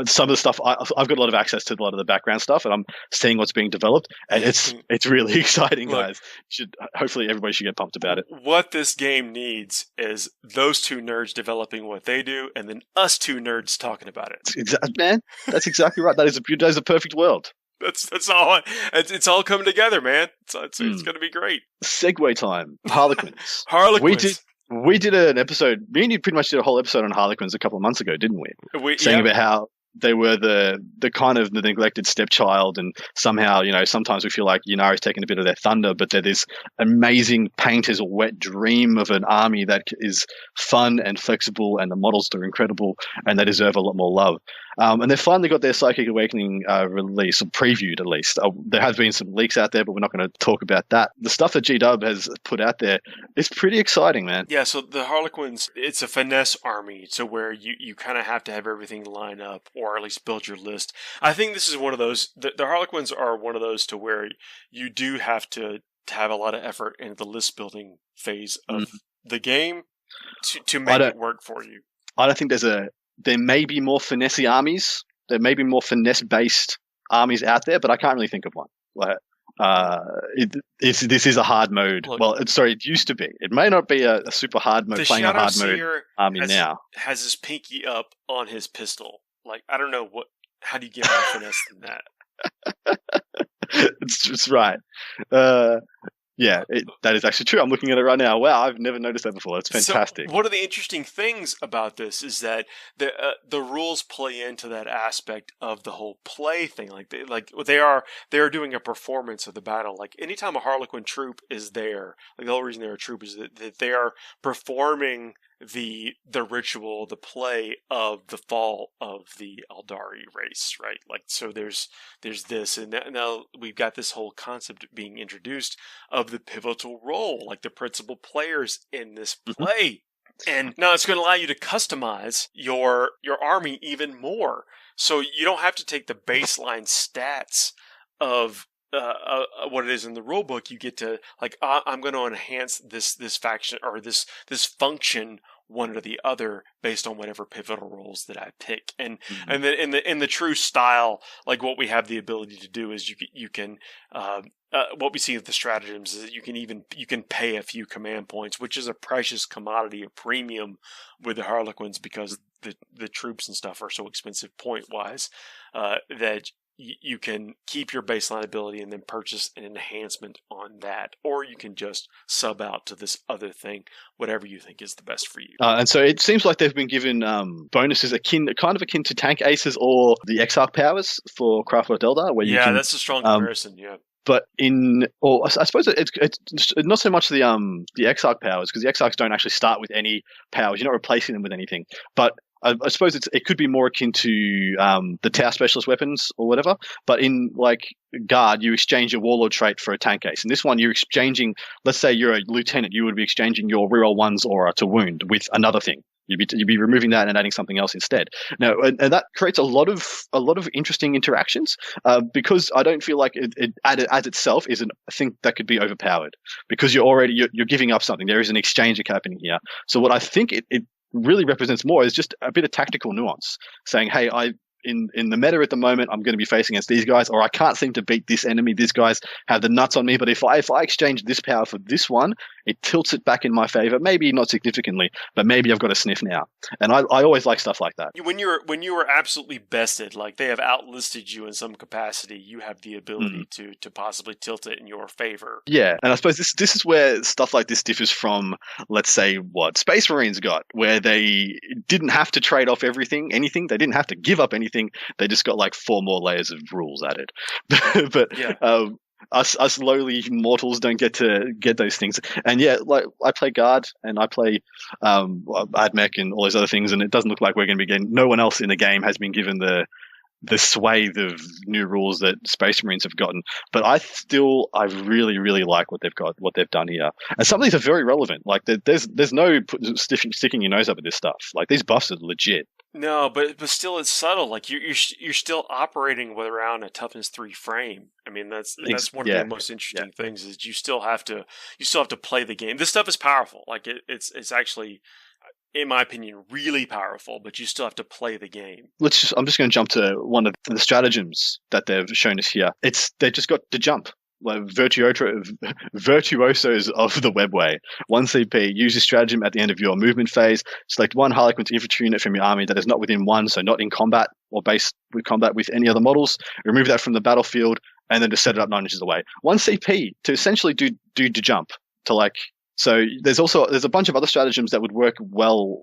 some of the stuff, I've got a lot of access to a lot of the background stuff, and I'm seeing what's being developed, and it's really exciting, guys. Hopefully everybody should get pumped about it. What this game needs is those two nerds developing what they do, and then us two nerds talking about it. Man, that's exactly right. That is a perfect world. That's all. It's all coming together, man. It's going to be great. Segue time. Harlequins. Harlequins. We did an episode. Me and you pretty much did a whole episode on Harlequins a couple of months ago, didn't we? Saying about how they were the kind of the neglected stepchild, and somehow, sometimes we feel like Yunari's taking a bit of their thunder, but they're this amazing painter's wet dream of an army that is fun and flexible, and the models are incredible, and they deserve a lot more love. And they've finally got their Psychic Awakening release, or previewed at least. There have been some leaks out there, but we're not going to talk about that. The stuff that G-Dub has put out there is pretty exciting, man. Yeah, so the Harlequins, it's a finesse army, so where you kind of have to have everything line up, or at least build your list. I think this is one of those, the Harlequins are one of those to where you do have to have a lot of effort in the list building phase of the game to make it work for you. I don't think there may be more finesse armies. There may be more finesse-based armies out there, but I can't really think of one. This is a hard mode. Look, it used to be. It may not be a super hard mode, playing a hard mode army now. Has his pinky up on his pistol. Like, I don't know how do you get more finesse than that? It's right. Yeah, that is actually true. I'm looking at it right now. Wow, I've never noticed that before. That's fantastic. So one of the interesting things about this is that the rules play into that aspect of the whole play thing. They are doing a performance of the battle. Like, anytime a Harlequin troop is there, like, the whole reason they're a troop is that they are performing the ritual, the play of the fall of the Aldari race, right? Like, so there's this, and now we've got this whole concept being introduced of the pivotal role, like the principal players in this play. And now it's going to allow you to customize your army even more. So you don't have to take the baseline stats of what it is in the rulebook. You get to, like, I'm going to enhance this faction or this function one or the other based on whatever pivotal roles that I pick. And and then in the true style, like what we have the ability to do is you can what we see with the stratagems is that you can pay a few command points, which is a precious commodity, a premium with the Harlequins, because the troops and stuff are so expensive point wise that you can keep your baseline ability and then purchase an enhancement on that, or you can just sub out to this other thing, whatever you think is the best for you. And so it seems like they've been given bonuses akin to tank aces or the Exarch powers for Craftwork Eldar. Where that's a strong comparison. But I suppose it's not so much the Exarch powers, because the Exarchs don't actually start with any powers. You're not replacing them with anything. But I suppose it could be more akin to the Tau specialist weapons or whatever. But in like Guard, you exchange your Warlord trait for a tank ace. In this one, you're exchanging. Let's say you're a lieutenant, you would be exchanging your reroll one's aura to wound with another thing. You'd be removing that and adding something else instead. Now, and that creates a lot of interesting interactions because I don't feel like it as itself is a thing that could be overpowered, because you're giving up something. There is an exchange happening here. So what I think it really represents more is just a bit of tactical nuance, saying, hey, in the meta at the moment, I'm going to be facing against these guys, or I can't seem to beat this enemy. These guys have the nuts on me, but if I exchange this power for this one, it tilts it back in my favor. Maybe not significantly, but maybe I've got a sniff now. And I always like stuff like that. When you were absolutely bested, like they have outlisted you in some capacity, you have the ability to possibly tilt it in your favor. Yeah, and I suppose this is where stuff like this differs from, let's say, what Space Marines got, where they didn't have to trade off anything. They didn't have to give up anything. They just got like 4 more layers of rules added. But us lowly mortals don't get to get those things. And yeah, like I play Guard and I play Admech and all those other things, and it doesn't look like we're going to be getting. No one else in the game has been given the swathe of new rules that Space Marines have gotten. But I really, really like what they've done here. And some of these are very relevant. Like there's no sticking your nose up at this stuff. Like these buffs are legit. No, but still, it's subtle. Like you're still operating with around a toughness 3 frame. I mean, that's one of the most interesting things is you still have to play the game. This stuff is powerful. Like it's actually, in my opinion, really powerful. But you still have to play the game. I'm just going to jump to one of the stratagems that they've shown us here. They just got to jump. Like virtuosos of the webway. 1 CP, use this stratagem at the end of your movement phase. Select 1 Harlequin's infantry unit from your army that is not within 1, so not in combat or base with combat with any other models. Remove that from the battlefield and then just set it up 9 inches away. 1 CP to essentially do to jump to like. So there's a bunch of other stratagems that would work well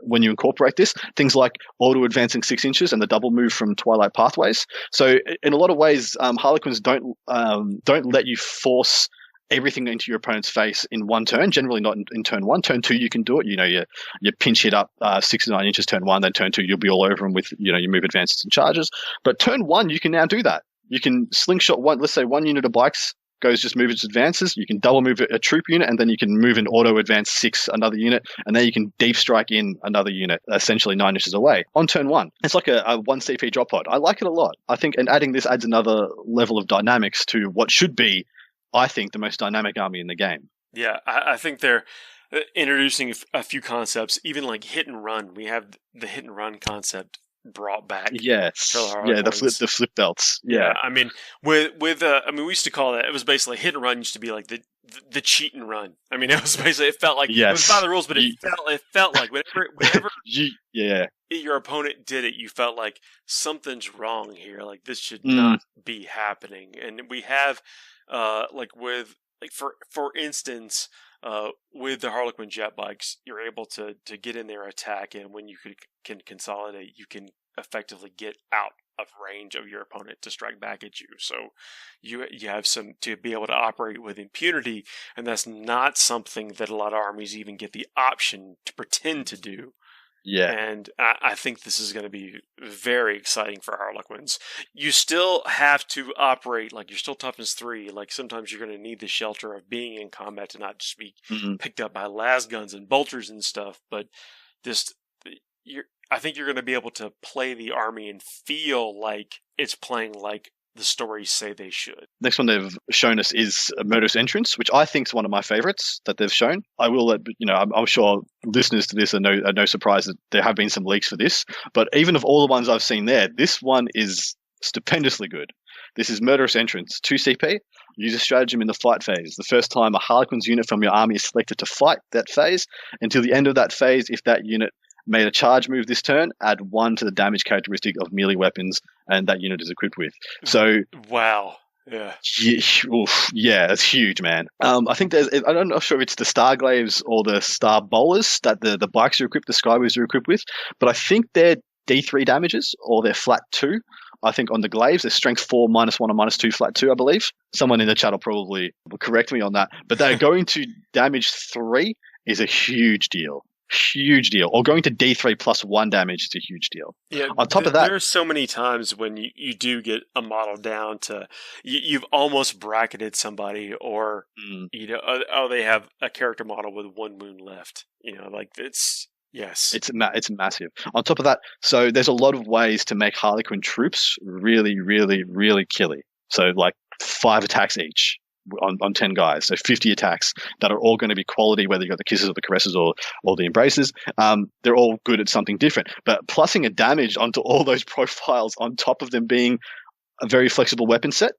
when you incorporate this, things like auto advancing 6 inches and the double move from Twilight Pathways. So in a lot of ways, Harlequins don't let you force everything into your opponent's face in one turn. Generally not in turn 1. Turn 2 you can do it. You pinch hit up 6 to 9 inches turn 1. Then turn 2 you'll be all over them with your move advances and charges. But turn 1 you can now do that. You can slingshot one. Let's say 1 unit of bikes goes just move its advances. You can double move a troop unit, and then you can move an auto advance 6 another unit, and then you can deep strike in another unit, essentially 9 inches away on turn 1. It's like a 1 CP drop pod. I like it a lot. I think, and adding this adds another level of dynamics to what should be, I think, the most dynamic army in the game. Yeah, I think they're introducing a few concepts, even like hit and run. We have the hit and run concept brought back. Yes. The flip belts. Yeah. I mean, we used to call that. It was basically hit and run. Used to be like the cheat and run. I mean, it was basically. It felt like it was by the rules, but it felt like whenever your opponent did it, you felt like something's wrong here. Like this should not be happening. And we have for instance. With the Harlequin jet bikes, you're able to get in their attack, and when you can consolidate, you can effectively get out of range of your opponent to strike back at you. So you have some to be able to operate with impunity, and that's not something that a lot of armies even get the option to pretend to do. Yeah. And I think this is going to be very exciting for Harlequins. You still have to operate, like you're still toughness 3. Like sometimes you're going to need the shelter of being in combat to not just be picked up by las guns and bolters and stuff. But I think you're going to be able to play the army and feel like it's playing like the stories say they should. Next one they've shown us is a Murderous Entrance, which I think is one of my favorites that they've shown. I will let I'm sure listeners to this are no surprise that there have been some leaks for this, but even of all the ones I've seen there, this one is stupendously good. This is Murderous Entrance, 2 CP. Use a stratagem in the fight phase. The first time a Harlequin's unit from your army is selected to fight that phase, until the end of that phase, if that unit made a charge move this turn, add 1 to the damage characteristic of melee weapons and that unit is equipped with. So, wow. Yeah. Yeah, it's huge, man. I think I'm not sure if it's the Starglaves or the Star Bowlers that the bikes are equipped, the Skywers are equipped with, but I think they're D3 damages or they're flat 2. I think on the glaives, they're strength 4, -1 or -2, flat 2, I believe. Someone in the chat will probably correct me on that. But they're going to damage 3 is a huge deal. Huge deal. Or going to D3 +1 damage is a huge deal. Yeah, on top of that, there are so many times when you do get a model down to you've almost bracketed somebody, or they have a character model with 1 wound left. Yes. It's massive. On top of that, so there's a lot of ways to make Harlequin troops really, really, really killy. So like 5 attacks each on 10 guys. So 50 attacks that are all going to be quality, whether you've got the kisses or the caresses or the embraces. They're all good at something different. But plussing a damage onto all those profiles on top of them being a very flexible weapon set,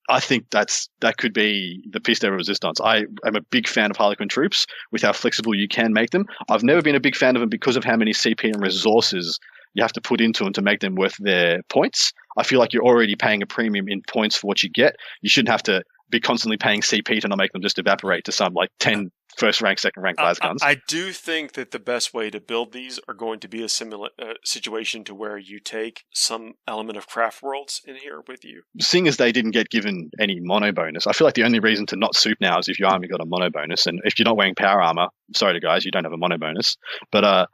I think that could be the piece de resistance. I am a big fan of Harlequin troops with how flexible you can make them. I've never been a big fan of them because of how many CP and resources you have to put into them to make them worth their points. I feel like you're already paying a premium in points for what you get. You shouldn't have to be constantly paying CP to not make them just evaporate to some like 10 first rank, second rank las guns. I do think that the best way to build these are going to be a similar situation to where you take some element of craft worlds in here with you. Seeing as they didn't get given any mono bonus, I feel like the only reason to not soup now is if your army got a mono bonus. And if you're not wearing power armor, sorry to guys, you don't have a mono bonus. But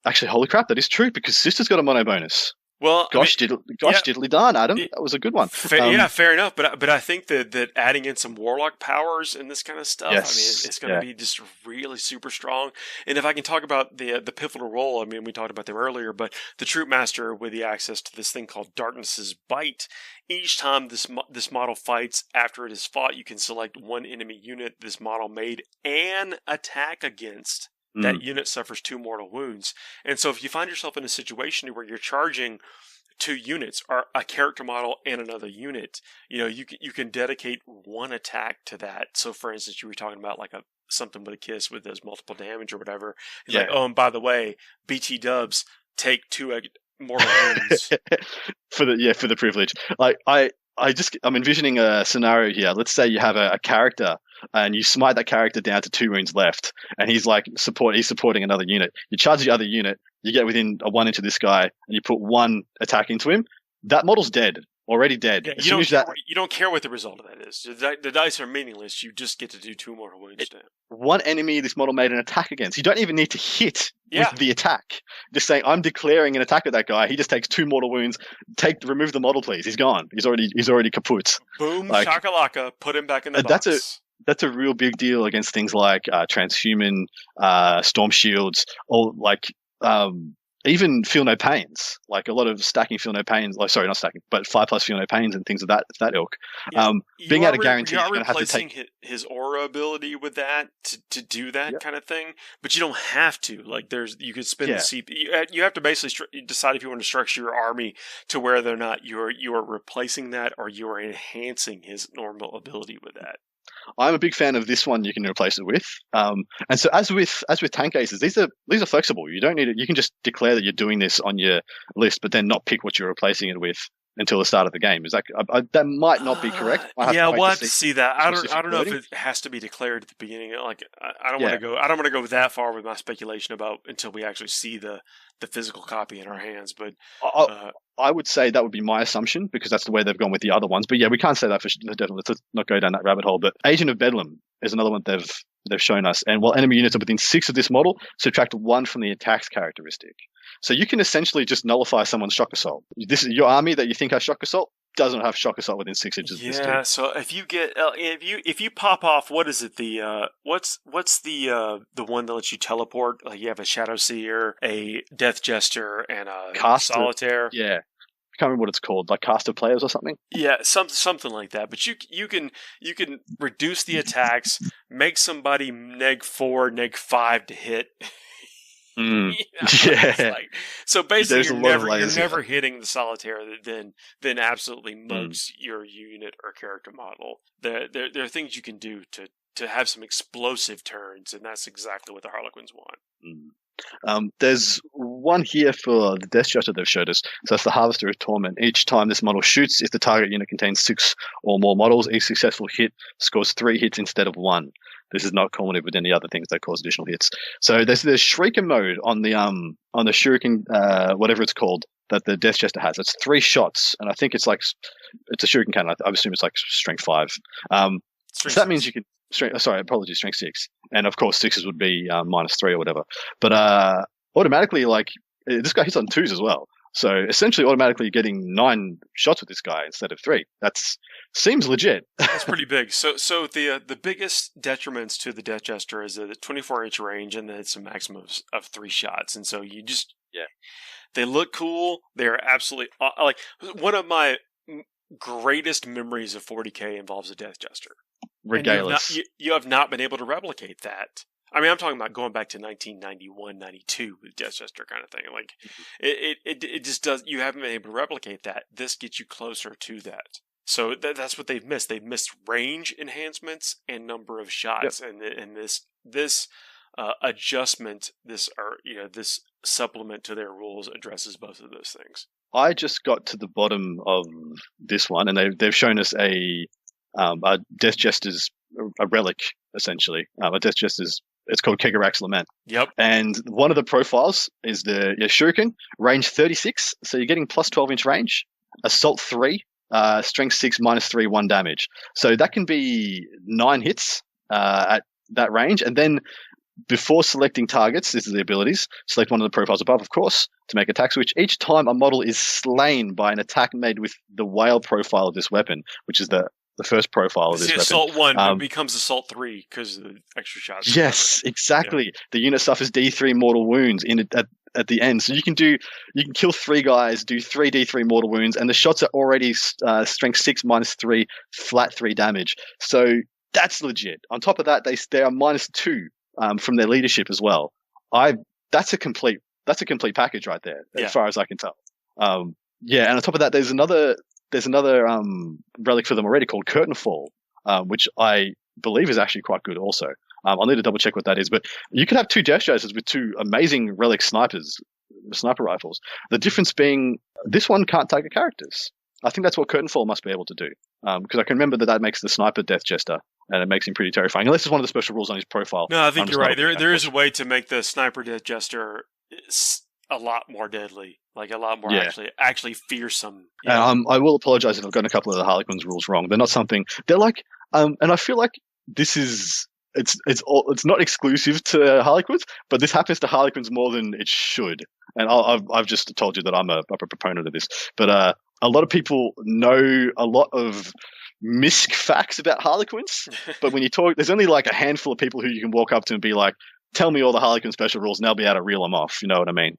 actually, holy crap, that is true because Sister's got a mono bonus. Well, diddly darn, Adam. That was a good one. Fair enough. But I think that adding in some warlock powers and this kind of stuff, it's going to be just really super strong. And if I can talk about the pivotal role, I mean, we talked about them earlier, but the troop master with the access to this thing called Darkness's Bite. Each time this model fights, after it is fought, you can select one enemy unit this model made an attack against. That unit suffers 2 mortal wounds. And so if you find yourself in a situation where you're charging 2 units, or a character model and another unit, you can dedicate 1 attack to that. So for instance, you were talking about like something with a kiss with those multiple damage or whatever. It's like, oh, and by the way, BT dubs take 2 mortal wounds. for the privilege. Like I'm envisioning a scenario here. Let's say you have a character and you smite that character down to 2 wounds left, and he's supporting another unit. You charge the other unit, you get within a 1 inch of this guy, and you put 1 attack into him. That model's dead. Already dead. Yeah, you don't care what the result of that is. The dice are meaningless. You just get to do 2 mortal wounds to him. One enemy this model made an attack against. You don't even need to hit with the attack. Just saying, I'm declaring an attack at that guy. He just takes 2 mortal wounds. Remove the model, please. He's gone. He's already kaput. Boom, shakalaka. Put him back in the box. That's a real big deal against things like transhuman, storm shields, or like even feel no pains. Like a lot of stacking feel no pains. Like, sorry, not stacking, but 5+ feel no pains and things of that ilk. Yeah. Being able to guarantee you're going to have to take his aura ability with that to do that kind of thing, but you don't have to. Like, you could spend the CP. You have to basically decide if you want to structure your army to whether or not you are replacing that or you are enhancing his normal ability with that. I'm a big fan of this one. You can replace it with, and so as with tank aces, these are flexible. You don't need it. You can just declare that you're doing this on your list, but then not pick what you're replacing it with until the start of the game. Is that that might not be correct? We'll have to see that. I don't know if it has to be declared at the beginning. Like I don't want to go. I don't want to go that far with my speculation about until we actually see the physical copy in our hands. But I would say that would be my assumption because that's the way they've gone with the other ones. But yeah, we can't say that for definitely. Let's not go down that rabbit hole. But Agent of Bedlam is another one they've shown us. And while enemy units are within 6 of this model, subtract 1 from the attacks characteristic. So you can essentially just nullify someone's shock assault. This is your army that you think has shock assault doesn't have shock assault within 6 inches of this team. Yeah, so if you get if you pop off, what is it? The what's the one that lets you teleport? Like you have a Shadow Seer, a Death Jester, and a Caster, Solitaire. Yeah. can't remember what it's called, like cast of players or something. Yeah, something like that. But you can reduce the attacks, make somebody -4, -5 to hit. Yeah. So basically, you're layers, never hitting the solitaire that then absolutely mugs your unit or character model. There are things you can do to have some explosive turns, and that's exactly what the Harlequins want. There's one here for the Death Jester they've showed us. So that's the Harvester of Torment. Each time this model shoots, if the target unit contains 6 or more models, each successful hit scores 3 hits instead of 1. This is not cumulative with any other things that cause additional hits. So there's Shrieker mode on the Shuriken, whatever it's called, that the Death Jester has. It's 3 shots, and I think it's a Shuriken cannon. I assume it's like strength 5. So that means you can. Strength 6, and of course 6s would be -3 or whatever. But automatically, like this guy hits on 2s as well. So essentially, automatically getting 9 shots with this guy instead of 3. Seems legit. That's pretty big. So the biggest detriments to the Death Jester is the 24-inch range, and then it's a maximum of 3 shots. And so they look cool. They're absolutely like one of my greatest memories of 40k involves a Death Jester. Regardless, you have not been able to replicate that. I mean, I'm talking about going back to 1991, 92 with Death Jester kind of thing. Like, it just does. You haven't been able to replicate that. This gets you closer to that. So that's what they've missed. They've missed range enhancements and number of shots, and this adjustment, this supplement to their rules addresses both of those things. I just got to the bottom of this one, and they've shown us a Death Jester's a relic, essentially. A Death Jester's, it's called Kegarak's Lament. Yep. And one of the profiles is the Shuriken, range 36, so you're getting plus 12-inch range, assault 3, strength 6, -3, 1 damage. So that can be 9 hits at that range, and then before selecting targets, this is the abilities, select one of the profiles above, of course, to make attack switch. Each time a model is slain by an attack made with the whale profile of this weapon, which is the first profile of this weapon. Assault 1 but becomes Assault 3 because of the extra shots. Yes, exactly. Yeah. The unit suffers D3 mortal wounds at the end. So you can kill 3 guys, do 3 D3 mortal wounds, and the shots are already strength 6 -3, flat 3 damage. So that's legit. On top of that, they are -2 from their leadership as well. That's a complete package right there, as far as I can tell. And on top of that, there's another relic for them already called Curtain Fall, which I believe is actually quite good also. I'll need to double check what that is, but you could have 2 Death Jesters with 2 amazing relic sniper rifles. The difference being this one can't target characters. I think that's what Curtain Fall must be able to do, because I can remember that makes the sniper Death Jester, and it makes him pretty terrifying, unless it's one of the special rules on his profile. No, I think you're right. There is a way to make the sniper Death Jester a lot more deadly, like a lot more actually fearsome. I will apologize if I've gotten a couple of the Harlequins rules wrong. They're not something. They're like, and I feel like this is it's not exclusive to Harlequins, but this happens to Harlequins more than it should. And I've just told you that I'm a proponent of this, but a lot of people know a lot of misc facts about Harlequins, but when you talk, there's only like a handful of people who you can walk up to and be like, tell me all the Harlequin special rules and they'll be able to reel them off. You know what I mean?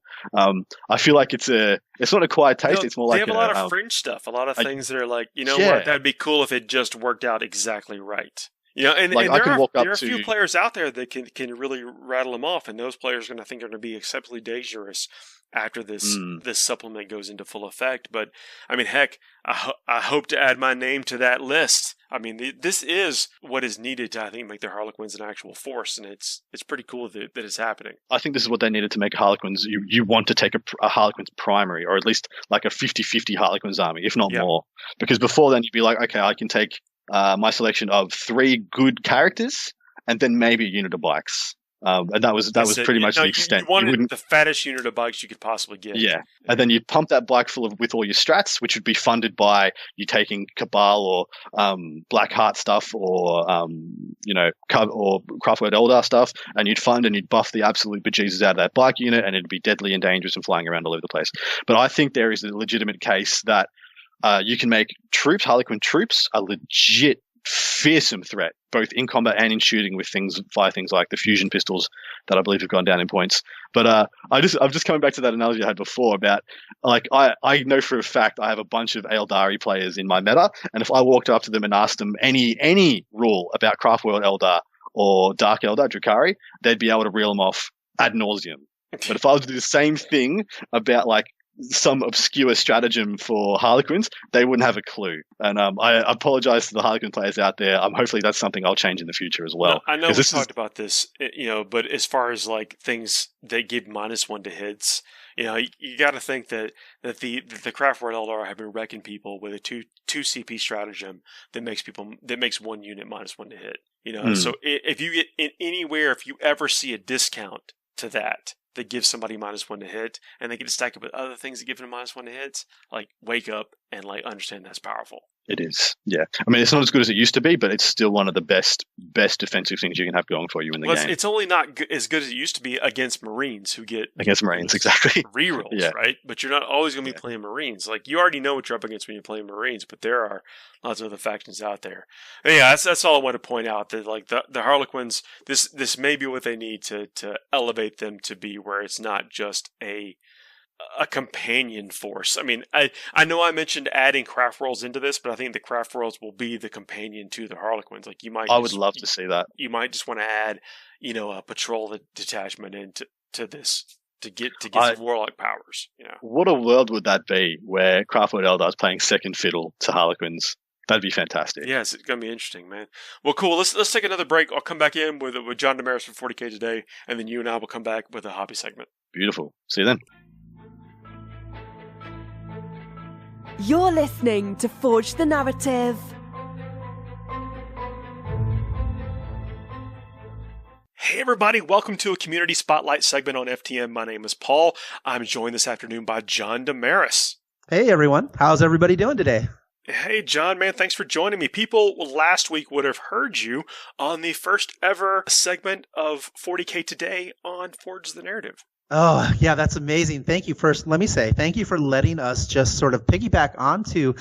I feel like it's not a quiet taste. It's more like they have a lot of fringe stuff, a lot of things that are like, what, that'd be cool if it just worked out exactly right. And like, there are a few players out there that can really rattle them off, and those players are going to think they're going to be exceptionally dangerous after this supplement goes into full effect. But I mean, heck, I hope to add my name to that list. I mean, this is what is needed to, I think, make the Harlequins an actual force, and it's pretty cool that it's happening. I think this is what they needed to make Harlequins. You want to take a Harlequins primary, or at least like a 50-50 Harlequins army, if not more. Because before then, you'd be like, okay, I can take my selection of 3 good characters and then maybe a unit of bikes. And that was pretty much the extent. You wanted the fattest unit of bikes you could possibly get. Yeah. And then you'd pump that bike with all your strats, which would be funded by you taking Cabal or Blackheart stuff or or Craftword Eldar stuff, and you'd fund and you'd buff the absolute bejesus out of that bike unit, and it'd be deadly and dangerous and flying around all over the place. But I think there is a legitimate case that you can make Harlequin troops a legit fearsome threat, both in combat and in shooting with things like the fusion pistols that I believe have gone down in points. But I'm just coming back to that analogy I had before about, like, I know for a fact I have a bunch of Eldari players in my meta, and if I walked up to them and asked them any rule about Craftworld Eldar or Dark Eldar, Drukhari, they'd be able to reel them off ad nauseum. But if I was to do the same thing about, like, some obscure stratagem for Harlequins, they wouldn't have a clue. And I apologize to the Harlequin players out there. Hopefully that's something I'll change in the future as well. No, I know we talked about this, but as far as like things that give -1 to hits, you got to think that the Craftworld Eldar have been wrecking people with a two CP stratagem that makes one unit -1 to hit. So if you get anywhere, if you ever see a discount to that gives somebody -1 to hit, and they get to stack it with other things that give them -1 to hits, like, wake up and, like, understand that's powerful. It is, yeah. I mean, it's not as good as it used to be, but it's still one of the best defensive things you can have going for you in the game. It's only not as good as it used to be against Marines who get exactly rerolls, right? But you're not always going to be playing Marines. Like, you already know what you're up against when you're playing Marines, but there are lots of other factions out there. And yeah, that's all I want to point out. That, like, the Harlequins, this may be what they need to elevate them to be, where it's not just a companion force. I mean, I know I mentioned adding craft rolls into this, but I think the craft rolls will be the companion to the Harlequins. Like, I would love to see that. You might just want to add, a patrol detachment into this to get some warlock powers. What a world would that be, where Craftworld Eldar is playing second fiddle to Harlequins? That'd be fantastic. Yes, it's going to be interesting, man. Well, cool. Let's take another break. I'll come back in with John Damaris for 40k today, and then you and I will come back with a hobby segment. Beautiful. See you then. You're listening to Forge the Narrative. Hey everybody, welcome to a Community Spotlight segment on FTN. My name is Paul. I'm joined this afternoon by John Damaris. Hey everyone, how's everybody doing today? Hey John, man, thanks for joining me. People last week would have heard you on the first ever segment of 40k Today on Forge the Narrative. Oh, yeah, that's amazing. Thank you. First, let me say thank you for letting us just sort of piggyback onto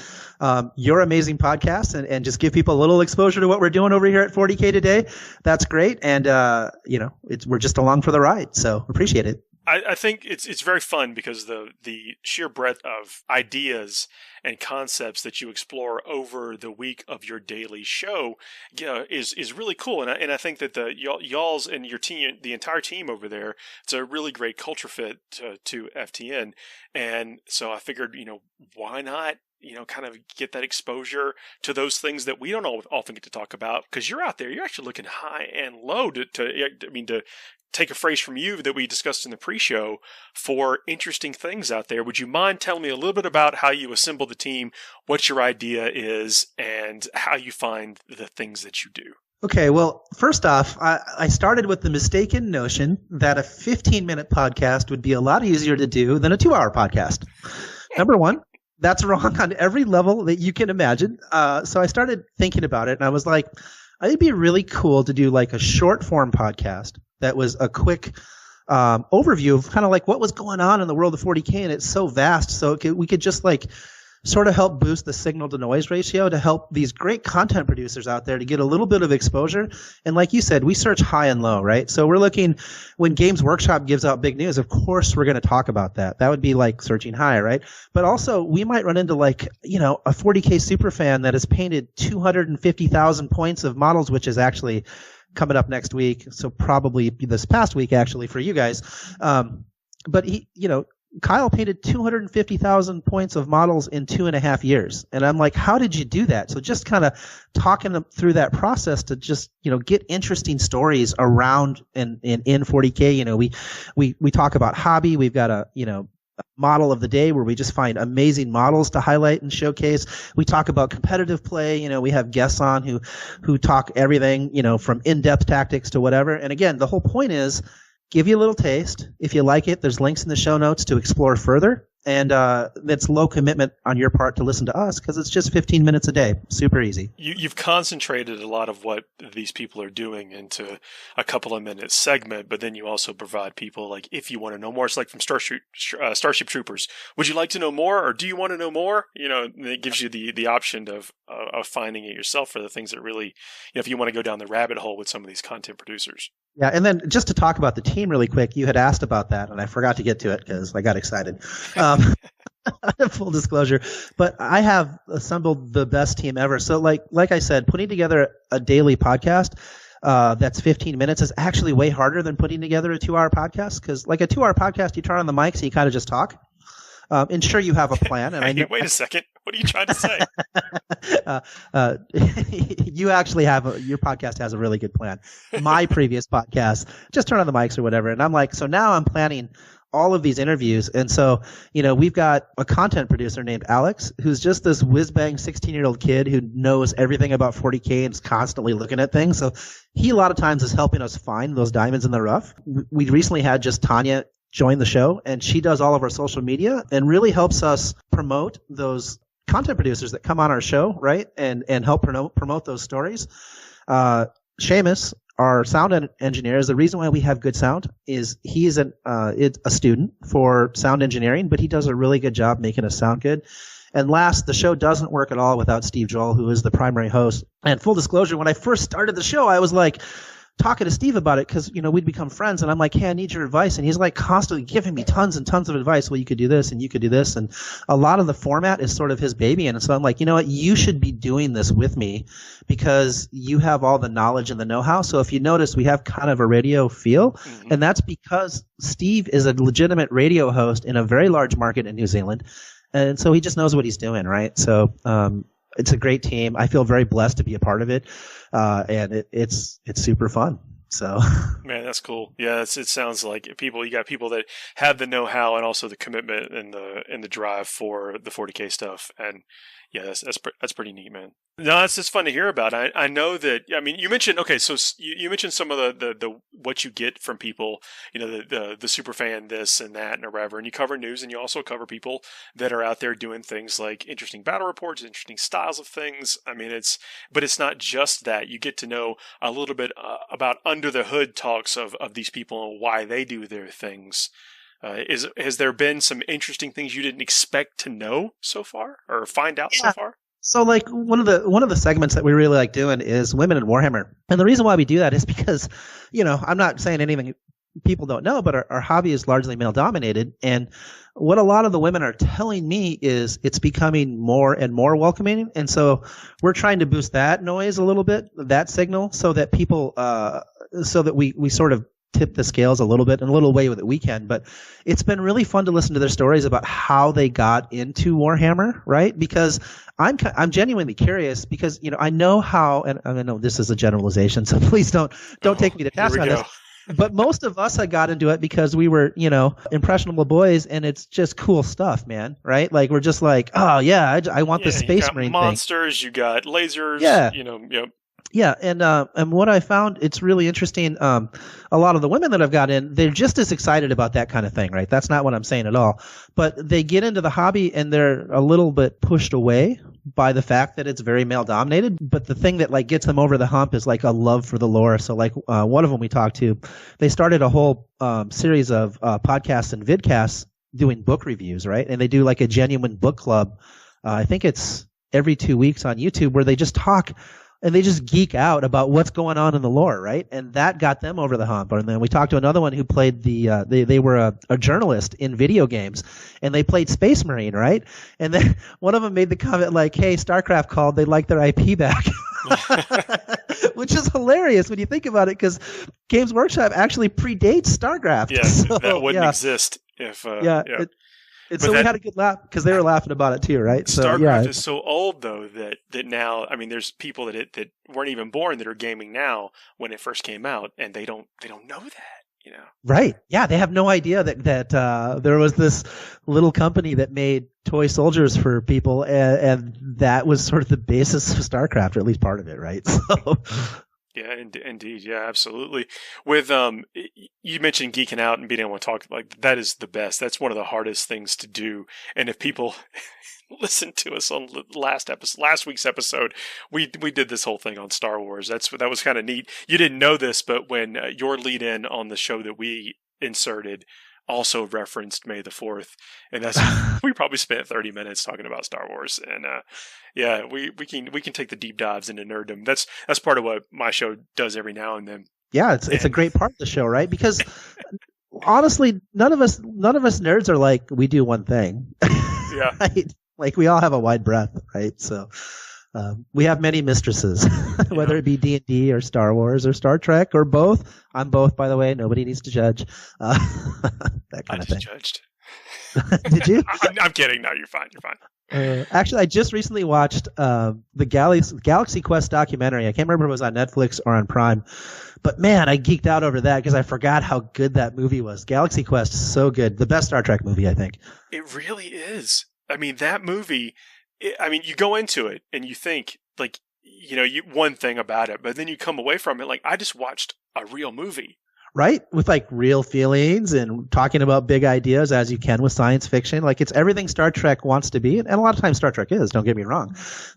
your amazing podcast and just give people a little exposure to what we're doing over here at 40K Today. That's great. And, we're just along for the ride. So appreciate it. I think it's very fun because the sheer breadth of ideas and concepts that you explore over the week of your daily show, is really cool. And I think that y'all's and your team, the entire team over there, it's a really great culture fit to FTN. And so I figured, why not, kind of get that exposure to those things that we don't often get to talk about, because you're out there, you're actually looking high and low to take a phrase from you that we discussed in the pre-show for interesting things out there. Would you mind telling me a little bit about how you assemble the team, what your idea is, and how you find the things that you do? Okay, well, first off, I started with the mistaken notion that a 15-minute podcast would be a lot easier to do than a 2-hour podcast. Number one, that's wrong on every level that you can imagine. So I started thinking about it, and I was like, it'd be really cool to do like a short form podcast that was a quick overview of kind of like what was going on in the world of 40K, and it's so vast. So we could just like sort of help boost the signal to noise ratio to help these great content producers out there to get a little bit of exposure. And like you said, we search high and low, right? So we're looking when Games Workshop gives out big news, of course we're going to talk about that. That would be like searching high, right? But also we might run into like, a 40K superfan that has painted 250,000 points of models, which is actually coming up next week. So probably this past week actually for you guys. But he, Kyle painted 250,000 points of models in 2.5 years. And I'm like, how did you do that? So just kind of talking them through that process to just, get interesting stories around in 40K. We talk about hobby. We've got a model of the day where we just find amazing models to highlight and showcase. We talk about competitive play. We have guests on who talk everything, from in-depth tactics to whatever. And again, the whole point is, give you a little taste. If you like it, there's links in the show notes to explore further. And it's low commitment on your part to listen to us because it's just 15 minutes a day. Super easy. You've concentrated a lot of what these people are doing into a couple of minute segment, but then you also provide people like, if you want to know more, it's like from Starship Troopers. Would you like to know more, or do you want to know more? It gives you the option of finding it yourself for the things that really, if you want to go down the rabbit hole with some of these content producers. Yeah, and then just to talk about the team really quick, you had asked about that, and I forgot to get to it because I got excited. Full disclosure, but I have assembled the best team ever. So like I said, putting together a daily podcast that's 15 minutes is actually way harder than putting together a 2-hour podcast, because like a 2-hour podcast, you turn on the mics and you kind of just talk. And sure, you have a plan. And Hey, wait a second. What are you trying to say? You actually your podcast has a really good plan. My previous podcast, just turn on the mics or whatever. And I'm like, so now I'm planning all of these interviews. And so, we've got a content producer named Alex, who's just this whiz-bang 16-year-old kid who knows everything about 40K and is constantly looking at things. So he a lot of times is helping us find those diamonds in the rough. We recently had just Tanya join the show, and she does all of our social media and really helps us promote those content producers that come on our show, right? And help promote those stories. Seamus, our sound engineer, is the reason why we have good sound. Is he's a student for sound engineering, but he does a really good job making us sound good. And last, the show doesn't work at all without Steve Joel, who is the primary host. And full disclosure, when I first started the show, I was like talking to Steve about it because, we'd become friends, and I'm like, hey, I need your advice. And he's like constantly giving me tons and tons of advice. Well, you could do this and you could do this. And a lot of the format is sort of his baby. And so I'm like, you know what? You should be doing this with me because you have all the knowledge and the know-how. So if you notice, we have kind of a radio feel. Mm-hmm. And that's because Steve is a legitimate radio host in a very large market in New Zealand. And so he just knows what he's doing, right? So it's a great team. I feel very blessed to be a part of it. And it's super fun. So man, that's cool. Yeah, it sounds like you got people that have the know-how and also the commitment and the drive for the 40K stuff. And yeah, that's pretty neat, man. No, it's just fun to hear about. I know that. I mean, you mentioned so you mentioned some of the what you get from people. The super fan this and that and whatever. And you cover news, and you also cover people that are out there doing things like interesting battle reports, interesting styles of things. I mean, but it's not just that. You get to know a little bit about under the hood talks of these people and why they do their things. Has there been some interesting things you didn't expect to know so far or find out so far? So like one of the segments that we really like doing is Women in Warhammer. And the reason why we do that is because, I'm not saying anything people don't know, but our hobby is largely male dominated. And what a lot of the women are telling me is it's becoming more and more welcoming. And so we're trying to boost that noise a little bit, that signal, so that people, so that we sort of tip the scales a little bit in a little way that we can. But it's been really fun to listen to their stories about how they got into Warhammer, right? Because I'm genuinely curious because, I know how, and I know this is a generalization, so please don't take me to task on this. But most of us had got into it because we were, impressionable boys, and it's just cool stuff, man, right? Like we're just like, oh yeah, I want the Space Marine monsters, thing. You got lasers, yep. Yeah, and what I found, it's really interesting. A lot of the women that I've got in, they're just as excited about that kind of thing, right? That's not what I'm saying at all. But they get into the hobby and they're a little bit pushed away by the fact that it's very male dominated. But the thing that like gets them over the hump is like a love for the lore. So like one of them we talked to, they started a whole series of podcasts and vidcasts doing book reviews, right? And they do like a genuine book club. I think it's every 2 weeks on YouTube where they just talk. And they just geek out about what's going on in the lore, right? And that got them over the hump. And then we talked to another one who played they were a journalist in video games, and they played Space Marine, right? And then one of them made the comment like, hey, StarCraft called, they'd like their IP back. Which is hilarious when you think about it, because Games Workshop actually predates StarCraft. Yeah, so, that wouldn't exist if... So we had a good laugh because they were laughing about it too, right? So, StarCraft is so old though that now, I mean, there's people that weren't even born that are gaming now when it first came out, and they don't know that, Right? Yeah, they have no idea that there was this little company that made toy soldiers for people, and that was sort of the basis of StarCraft, or at least part of it, right? So. Yeah, indeed. Yeah, absolutely. With you mentioned geeking out and being able to talk, like that is the best. That's one of the hardest things to do. And if people listen to us on last week's episode, we did this whole thing on Star Wars. That was kind of neat. You didn't know this, but when your lead in on the show that we inserted also referenced May the 4th, and that's we probably spent 30 minutes talking about Star Wars, and yeah, we can take the deep dives into nerddom. That's part of what my show does every now and then. Yeah, it's a great part of the show, right? Because honestly, none of us nerds are like we do one thing. Yeah, right? Like we all have a wide breadth, right? So we have many mistresses, whether it be D&D or Star Wars or Star Trek or both. I'm both, by the way. Nobody needs to judge. That kind of thing. Judged. Did you? I'm kidding. No, you're fine. You're fine. Actually, I just recently watched the Galaxy Quest documentary. I can't remember if it was on Netflix or on Prime. But man, I geeked out over that because I forgot how good that movie was. Galaxy Quest is so good. The best Star Trek movie, I think. It really is. I mean, that movie, you go into it and you think, like, one thing about it, but then you come away from it like, I just watched a real movie. Right? With like real feelings and talking about big ideas as you can with science fiction. Like it's everything Star Trek wants to be. And a lot of times Star Trek is, don't get me wrong.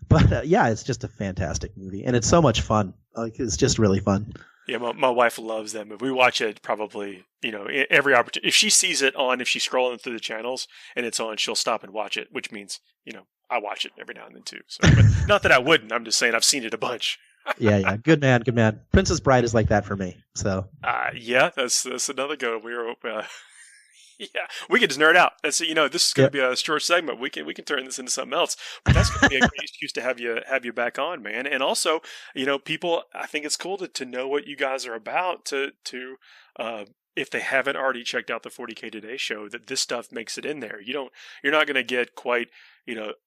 But yeah, it's just a fantastic movie. And it's so much fun. Like it's just really fun. Yeah, my wife loves that movie. We watch it probably, every opportunity. If she sees it on, if she's scrolling through the channels and it's on, she'll stop and watch it, which means, I watch it every now and then too. So, but not that I wouldn't. I'm just saying I've seen it a bunch. Yeah. Good man. Princess Bride is like that for me. So. Yeah, that's another go. We can just nerd out. That's this is going to be a short segment. We can turn this into something else. But that's going to be a great excuse to have you back on, man. And also, people, I think it's cool to know what you guys are about. To if they haven't already checked out the 40K Today show, that this stuff makes it in there. You're not going to get quite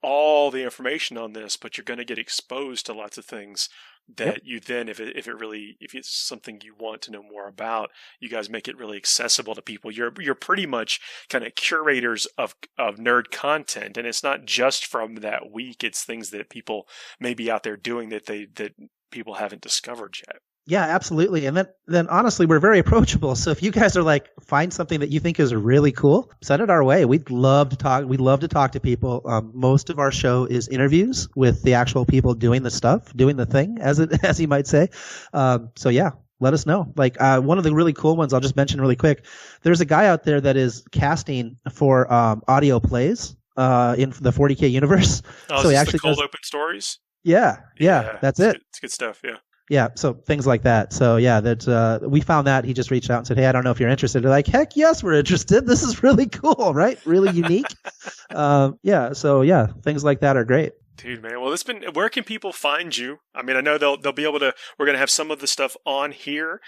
all the information on this, but you're going to get exposed to lots of things that you then, if it's something you want to know more about, you guys make it really accessible to people. You're pretty much kind of curators of nerd content, and it's not just from that week. It's things that people may be out there doing that people haven't discovered yet. Yeah, absolutely. And then honestly, we're very approachable. So if you guys are like, find something that you think is really cool, send it our way. We'd love to talk. We love to talk to people. Most of our show is interviews with the actual people doing the stuff, doing the thing, as you might say. So yeah, let us know. Like one of the really cool ones, I'll just mention really quick. There's a guy out there that is casting for audio plays in the 40K universe. Oh, so he actually the cold open stories. Yeah, that's it. It's good stuff. Yeah. Yeah, so things like that. So yeah, we found that. He just reached out and said, "Hey, I don't know if you're interested." They're like, "Heck yes, we're interested. This is really cool, right? Really unique." So things like that are great. Dude, man. Well, where can people find you? I mean, I know they'll be able to, we're going to have some of the stuff on here.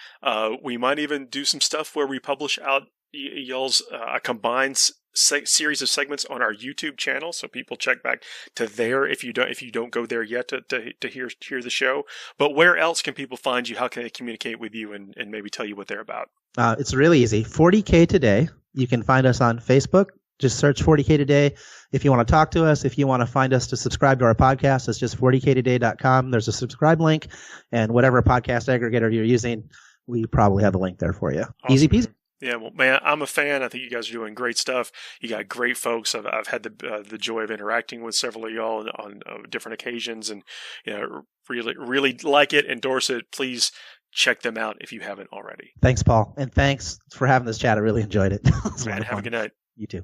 We might even do some stuff where we publish out y'all's a combined series of segments on our YouTube channel, so people check back to there if you don't go there yet to hear the show. But where else can people find you? How can they communicate with you and maybe tell you what they're about? It's really easy. 40K Today. You can find us on Facebook. Just search 40K Today. If you want to talk to us, if you want to find us to subscribe to our podcast, it's just 40ktoday.com. There's a subscribe link, and whatever podcast aggregator you're using, we probably have a link there for you. Awesome. Easy peasy. Yeah, well, man, I'm a fan. I think you guys are doing great stuff. You got great folks. I've had the joy of interacting with several of y'all on different occasions, and really, really like it. Endorse it. Please check them out if you haven't already. Thanks, Paul, and thanks for having this chat. I really enjoyed it. Man, have a good night. You too.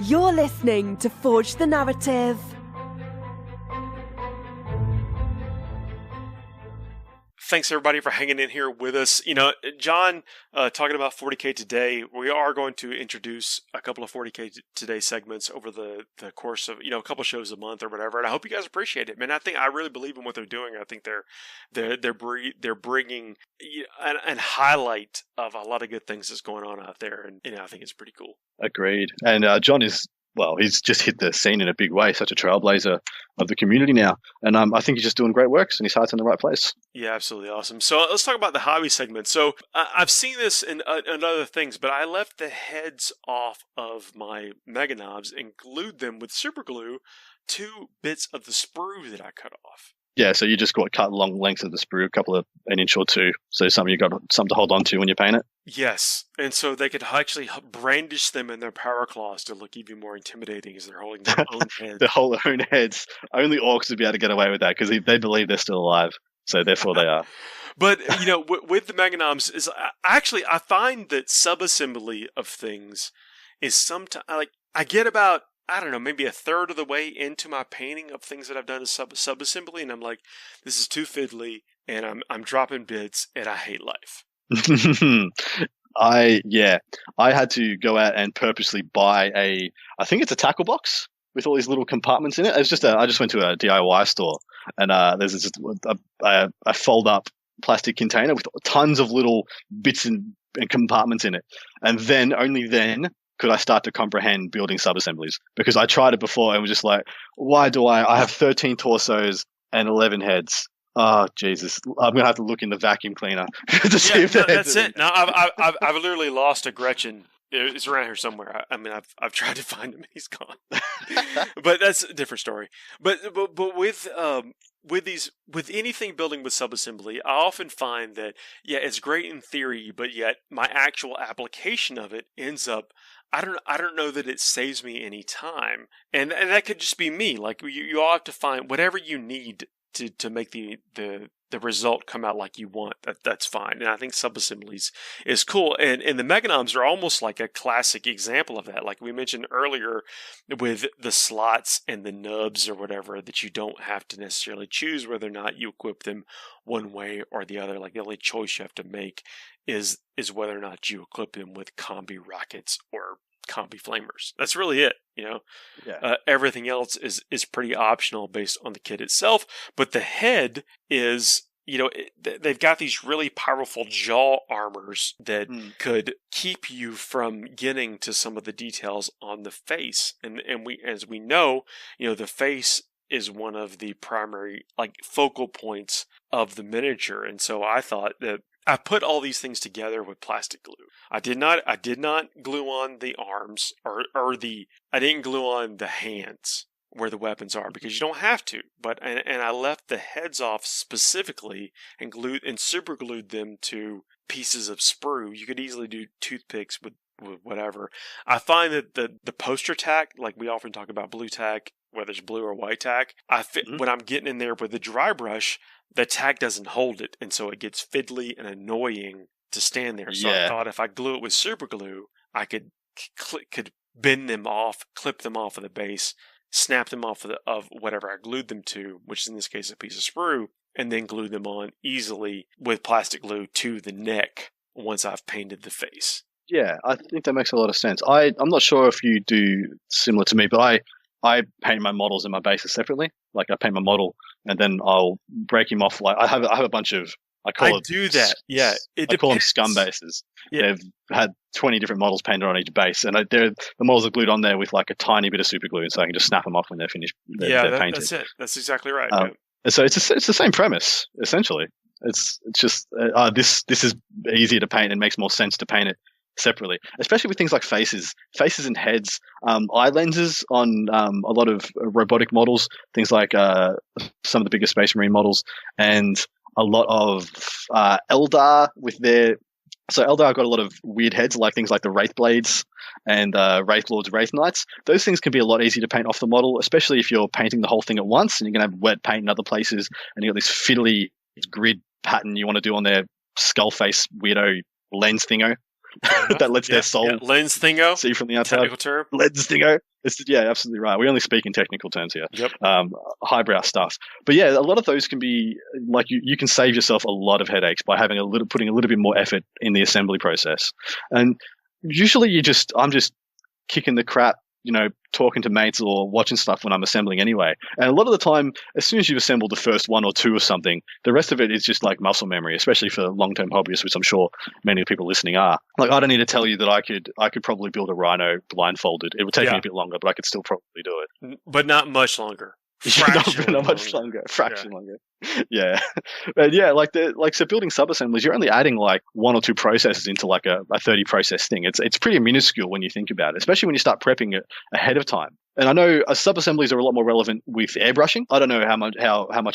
You're listening to Forge the Narrative. Thanks, everybody, for hanging in here with us. John, talking about 40K Today, we are going to introduce a couple of 40K Today segments over the course of, a couple shows a month or whatever. And I hope you guys appreciate it, man. I really believe in what they're doing. I think they're bringing an highlight of a lot of good things that's going on out there. And I think it's pretty cool. Agreed. And John is, he's just hit the scene in a big way, such a trailblazer of the community now. And I think he's just doing great work, and his heart's in the right place. Yeah, absolutely awesome. So let's talk about the hobby segment. So I've seen this in other things, but I left the heads off of my Mega Knobs and glued them with super glue 2 bits of the sprue that I cut off. Yeah, so you just cut long lengths of the sprue, an inch or two, so you got something to hold on to when you paint it. Yes, and so they could actually brandish them in their power claws to look even more intimidating as they're holding their own heads. Their whole own heads. Only orcs would be able to get away with that because they believe they're still alive, so therefore they are. But with the Meganoms, I find that subassembly of things is sometimes like I get about, I don't know, maybe a third of the way into my painting of things that I've done as subassembly, and I'm like, this is too fiddly, and I'm dropping bits, and I hate life. I had to go out and purposely buy I think it's a tackle box with all these little compartments in it. It's just I just went to a DIY store, and there's a fold up plastic container with tons of little bits and compartments in it, and only then could I start to comprehend building subassemblies, because I tried it before and was just like, why do I have 13 torsos and 11 heads? Oh, Jesus. I'm going to have to look in the vacuum cleaner to see if that's it. No, I've literally lost a Gretchen. It's around here somewhere. I mean, I've tried to find him and he's gone. But that's a different story. But with anything building with subassembly, I often find that, it's great in theory, but yet my actual application of it ends up, I don't know that it saves me any time. And that could just be me. Like you all have to find whatever you need to make the result come out like you want. That's fine. And I think subassemblies is cool. And the Meganoms are almost like a classic example of that. Like we mentioned earlier with the slots and the nubs or whatever, that you don't have to necessarily choose whether or not you equip them one way or the other. Like the only choice you have to make is whether or not you equip them with combi rockets or combi flamers. That's really it. Everything else is pretty optional based on the kit itself. But the head is, they've got these really powerful jaw armors that could keep you from getting to some of the details on the face. And as we know, the face is one of the primary focal points of the miniature. And so I thought that I put all these things together with plastic glue. I did not glue on the arms I didn't glue on the hands where the weapons are, because you don't have to. But and I left the heads off specifically and super glued them to pieces of sprue. You could easily do toothpicks with whatever. I find that the poster tack, like we often talk about blue tack, whether it's blue or white tack, when I'm getting in there with the dry brush, the tack doesn't hold it, and so it gets fiddly and annoying to stand there. So I thought if I glue it with super glue, I could bend them off, clip them off of the base, snap them off of whatever I glued them to, which is in this case a piece of sprue, and then glue them on easily with plastic glue to the neck once I've painted the face. Yeah, I think that makes a lot of sense. I'm not sure if you do similar to me, but I paint my models and my bases separately. Like I paint my model and then I'll break him off. Like I have a bunch of, I do that. Yeah. I call them scum bases. Yeah. They've had 20 different models painted on each base, and the models are glued on there with like a tiny bit of super glue, so I can just snap them off when they're finished. They're painted. That's it. That's exactly right. And so it's the same premise essentially. It's just this is easier to paint and makes more sense to paint it separately, especially with things like faces and heads, eye lenses on a lot of robotic models, things like some of the bigger Space Marine models, and a lot of Eldar with their. So Eldar got a lot of weird heads, like things like the Wraith Blades and Wraith Lords, Wraith Knights. Those things can be a lot easier to paint off the model, especially if you're painting the whole thing at once and you're going to have wet paint in other places, and you got this fiddly grid pattern you want to do on their skull face weirdo lens thingo. That lets their soul lens thingo see from the outside. Technical term. Lens thingo. Absolutely right. We only speak in technical terms here. Yep. Highbrow stuff. But yeah, a lot of those can be like you can save yourself a lot of headaches by having putting a little bit more effort in the assembly process. And usually I'm just kicking the crap, talking to mates or watching stuff when I'm assembling anyway. And a lot of the time, as soon as you've assembled the first one or two or something, the rest of it is just like muscle memory, especially for long-term hobbyists, which I'm sure many of the people listening are. Like, I don't need to tell you that I could probably build a rhino blindfolded. It would take me a bit longer, but I could still probably do it. But not much longer. Not much longer. Fraction longer. Yeah. But yeah, so building sub-assemblies, you're only adding like one or two processes into like a 30 process thing. It's pretty minuscule when you think about it, especially when you start prepping it ahead of time. And I know sub-assemblies are a lot more relevant with airbrushing. I don't know how much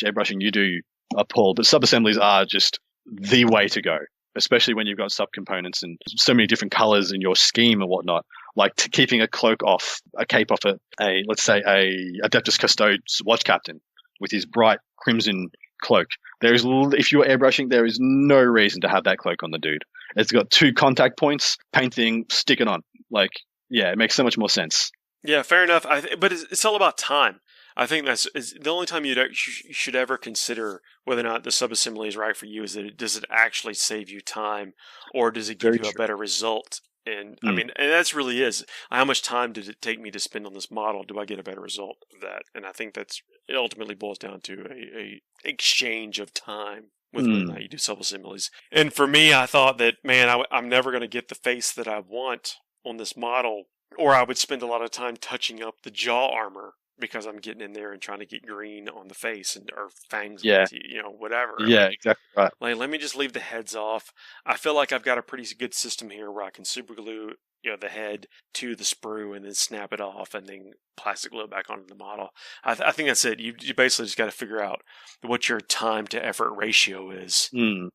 airbrushing you do, Paul, but sub-assemblies are just the way to go, especially when you've got subcomponents and so many different colors in your scheme and whatnot. Like keeping a cape off a let's say a Adeptus Custodes watch captain with his bright crimson cloak. If you're airbrushing, there is no reason to have that cloak on the dude. It's got 2 contact points, painting, stick it on. Like, yeah, it makes so much more sense. Yeah, fair enough. But it's all about time. I think that's the only time you should ever consider whether or not the subassembly is right for you is that does it actually save you time, or does it give you a better result? And I mean, and that's really is how much time did it take me to spend on this model? Do I get a better result of that? And I think it ultimately boils down to a exchange of time with whether or not you do subassemblies. And for me, I thought that, man, I'm never going to get the face that I want on this model, or I would spend a lot of time touching up the jaw armor because I'm getting in there and trying to get green on the face or fangs, whatever. Yeah, exactly right. Like, let me just leave the heads off. I feel like I've got a pretty good system here where I can super glue the head to the sprue and then snap it off and then plastic glue it back onto the model. I think that's it. You basically just got to figure out what your time to effort ratio is and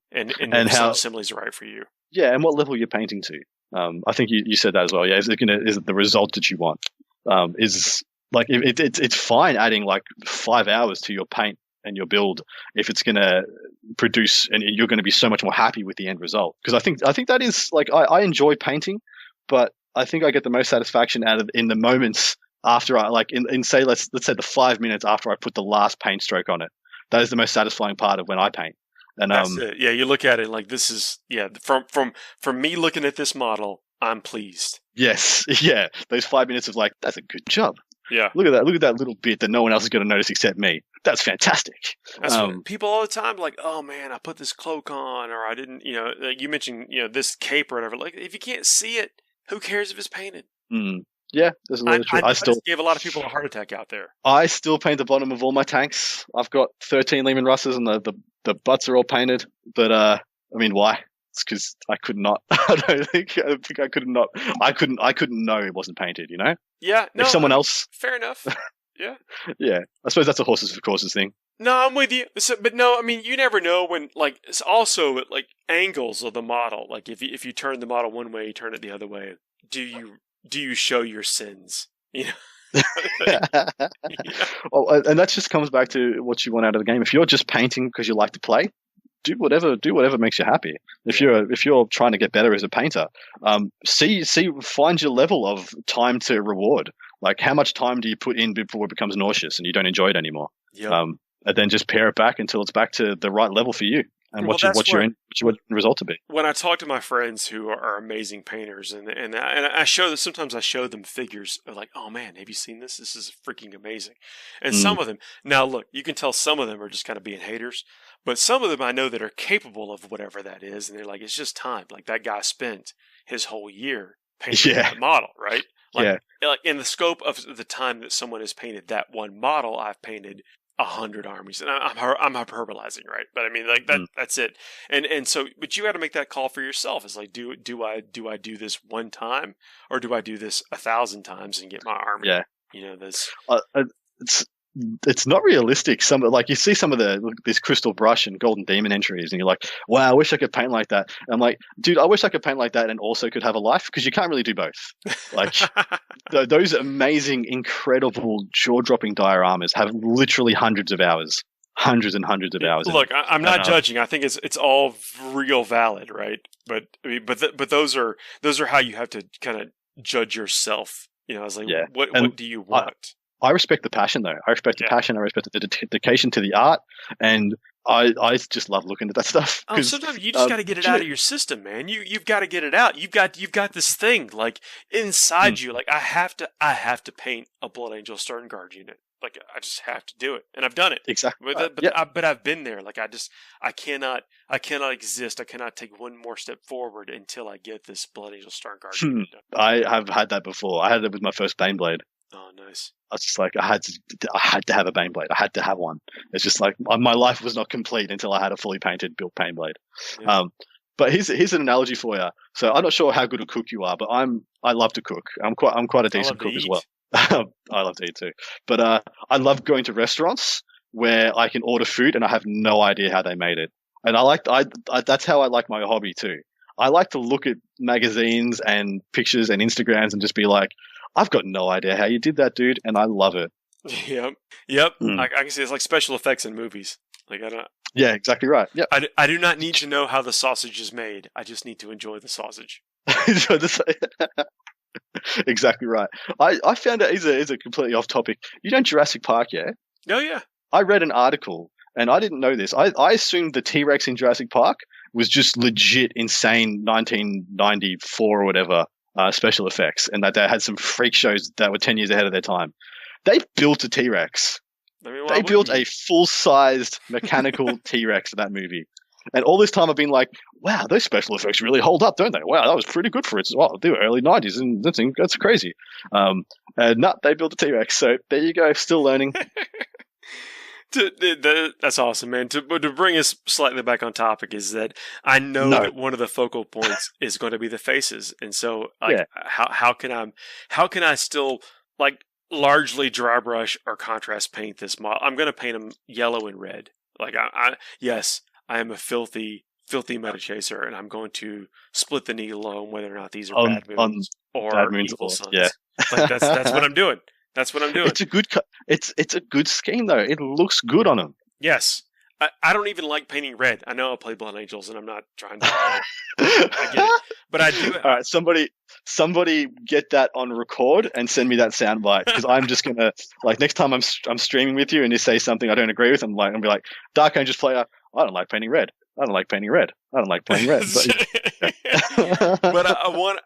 how assemblies are right for you. Yeah, and what level you're painting to. I think you said that as well. Yeah, is it the result that you want? Like it's fine adding like 5 hours to your paint and your build if it's going to produce and you're going to be so much more happy with the end result. Because I think that is like I enjoy painting, but I think I get the most satisfaction out of in the moments after I like in say let's say the 5 minutes after I put the last paint stroke on it. That is the most satisfying part of when I paint. And that's it. Yeah, you look at it like this is from me looking at this model, I'm pleased. Yes, yeah. Those 5 minutes of like that's a good job. Yeah. Look at that little bit that no one else is going to notice except me. That's fantastic. That's what people all the time like, oh man, I put this cloak on, or I didn't, like you mentioned, this cape or whatever. Like, if you can't see it, who cares if it's painted? Yeah, there's a lot of truth. I still gave a lot of people a heart attack out there. I still paint the bottom of all my tanks. I've got 13 Lehman Russes and the butts are all painted. But I mean, why? It's because I could not. I think I could not. I couldn't know it wasn't painted. Yeah. No, if someone else. Fair enough. Yeah. Yeah. I suppose that's a horses for courses thing. No, I'm with you. But no, I mean, you never know when. Like, it's also at like angles of the model. Like, if you turn the model one way, you turn it the other way. Do you show your sins? Oh, and that just comes back to what you want out of the game. If you're just painting because you like to play, do whatever makes you happy. If you're trying to get better as a painter, find your level of time to reward. Like, how much time do you put in before it becomes nauseous and you don't enjoy it anymore? Yep. And then just pare it back until it's back to the right level for you. And what your result to be. When I talk to my friends who are amazing painters, and I sometimes I show them figures of like, oh man, have you seen this? This is freaking amazing. And some of them, now look, you can tell some of them are just kind of being haters, but some of them I know that are capable of whatever that is, and they're like, it's just time. Like, that guy spent his whole year painting that model, right? Like in the scope of the time that someone has painted that one model, I've painted 100 armies, and I'm hyperbolizing, right? But I mean, like that's it. And so, but you got to make that call for yourself. It's like, do I do this one time, or do I do this 1,000 times and get my army? Yeah, this. It's not realistic. You see some of this Crystal Brush and Golden Demon entries, and you're like, wow, I wish I could paint like that. And I'm like, dude, I wish I could paint like that and also could have a life, because you can't really do both. Like, those amazing, incredible, jaw-dropping dioramas have literally hundreds and hundreds of hours. Look, I'm not judging. I think it's all real valid, right? But I mean, but those are how you have to kind of judge yourself. It's like, what do you want? I respect the passion, though. I respect the passion. I respect the dedication to the art, and I just love looking at that stuff. Sometimes you just got to get it out of your system, man. You've got to get it out. You've got this thing like inside you. Like, I have to paint a Blood Angel Stern Guard unit. Like, I just have to do it, and I've done it exactly. But I've been there. Like, I cannot exist. I cannot take one more step forward until I get this Blood Angel Stern Guard unit done. I have had that before. I had it with my first Baneblade. Oh, nice. I was just like, I had to have a Baneblade. I had to have one. It's just like my life was not complete until I had a fully painted built Baneblade. Yeah. But here's an analogy for you. So I'm not sure how good a cook you are, but I love to cook. I'm quite a decent cook as well. I love to eat too. But I love going to restaurants where I can order food and I have no idea how they made it. And that's how I like my hobby too. I like to look at magazines and pictures and Instagrams and just be like, I've got no idea how you did that, dude, and I love it. Yep. I can see it's like special effects in movies. Like I don't. Yeah, exactly right. Yeah. I do not need to know how the sausage is made. I just need to enjoy the sausage. Exactly right. I found out is a completely off topic. You know Jurassic Park, yeah? Oh yeah. I read an article and I didn't know this. I assumed the T-Rex in Jurassic Park was just legit insane 1994 or whatever special effects, and that they had some freak shows that were 10 years ahead of their time. They built a T-Rex. They built a full-sized mechanical T-Rex in that movie. And all this time I've been like, wow, those special effects really hold up, don't they? Wow, that was pretty good for it. Well, they were early 90s, and that's crazy. And no, they built a T-Rex. So there you go, still learning. That's awesome, man. To bring us slightly back on topic is that I know that one of the focal points is going to be the faces. And so how can I still like largely dry brush or contrast paint this model? I'm going to paint them yellow and red. Like I am a filthy meta chaser, and I'm going to split the needle on whether or not these are bad moons or evil sons. Yeah. Like that's what I'm doing. That's what I'm doing. It's a good scheme though. It looks good on them. Yes. I don't even like painting red. I know I play Blood Angels, and I'm not trying to. I get it, but I do. All right, somebody get that on record and send me that soundbite, because I'm just gonna next time I'm streaming with you and you say something I don't agree with, I'm gonna be like, Dark Angels player, I don't like painting red. I don't like painting red. I don't like painting red. But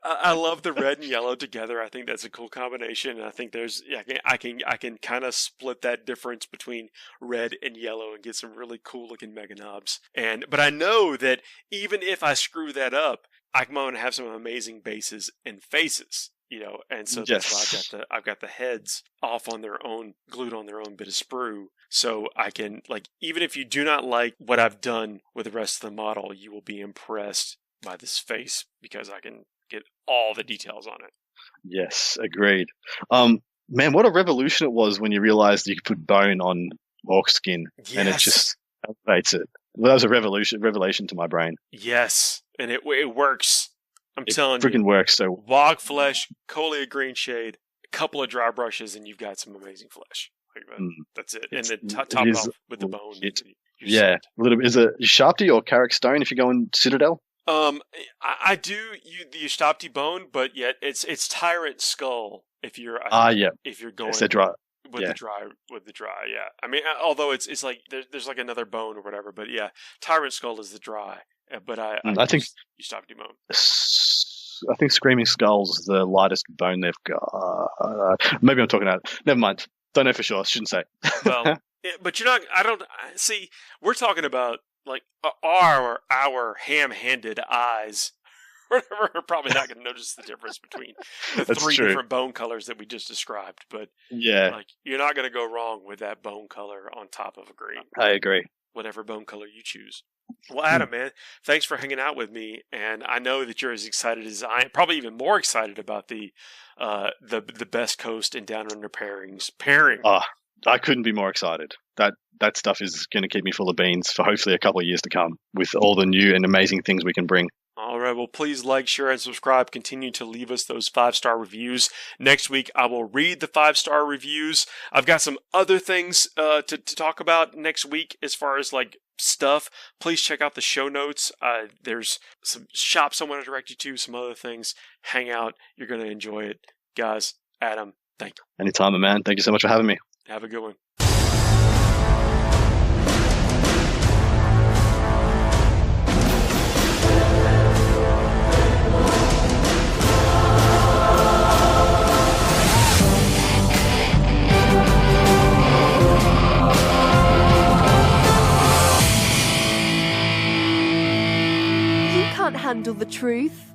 I love the red and yellow together. I think that's a cool combination. And I think I can kind of split that difference between red and yellow and get some really cool looking mega knobs. But I know that even if I screw that up, I'm going to have some amazing bases and faces. And so that's why I've got the heads off on their own, glued on their own bit of sprue. So I can, even if you do not like what I've done with the rest of the model, you will be impressed by this face because I can get all the details on it. Yes, agreed. Man, what a revolution it was when you realized you could put bone on orc skin, and it just elevates it. Well, that was a revelation to my brain. Yes, and it works. I'm telling you. It freaking works. So bog flesh, Colia green shade, a couple of dry brushes, and you've got some amazing flesh. That's it. And then top it off with the bone. A little bit. Is it Sharpty or Carrick Stone if you're going Citadel? I do the Sharpty bone, but yet it's Tyrant Skull if you're if you're going dry. With the dry, yeah. I mean, although it's like there's like another bone or whatever, but yeah, Tyrant Skull is the dry. But I think you Sharpty bone. I think Screaming Skull's the lightest bone they've got. Maybe I'm talking out. Never mind. Don't know for sure. Shouldn't say. Well, but you're not. I don't see. We're talking about like our ham-handed eyes. We're probably not going to notice the difference between the three different bone colors that we just described. But you're not going to go wrong with that bone color on top of a green. I agree. Whatever bone color you choose. Well, Adam, man, thanks for hanging out with me, and I know that you're as excited as I am, probably even more excited about the Best Coast and Down Under pairing. I couldn't be more excited. That stuff is going to keep me full of beans for hopefully a couple of years to come with all the new and amazing things we can bring. All right, well, please like, share, and subscribe. Continue to leave us those 5-star reviews. Next week, I will read the 5-star reviews. I've got some other things to talk about next week as far as stuff. Please check out the show notes. There's some shops I want to direct you to, some other things. Hang out. You're going to enjoy it. Guys, Adam, thank you. Anytime, man. Thank you so much for having me. Have a good one. Handle the truth.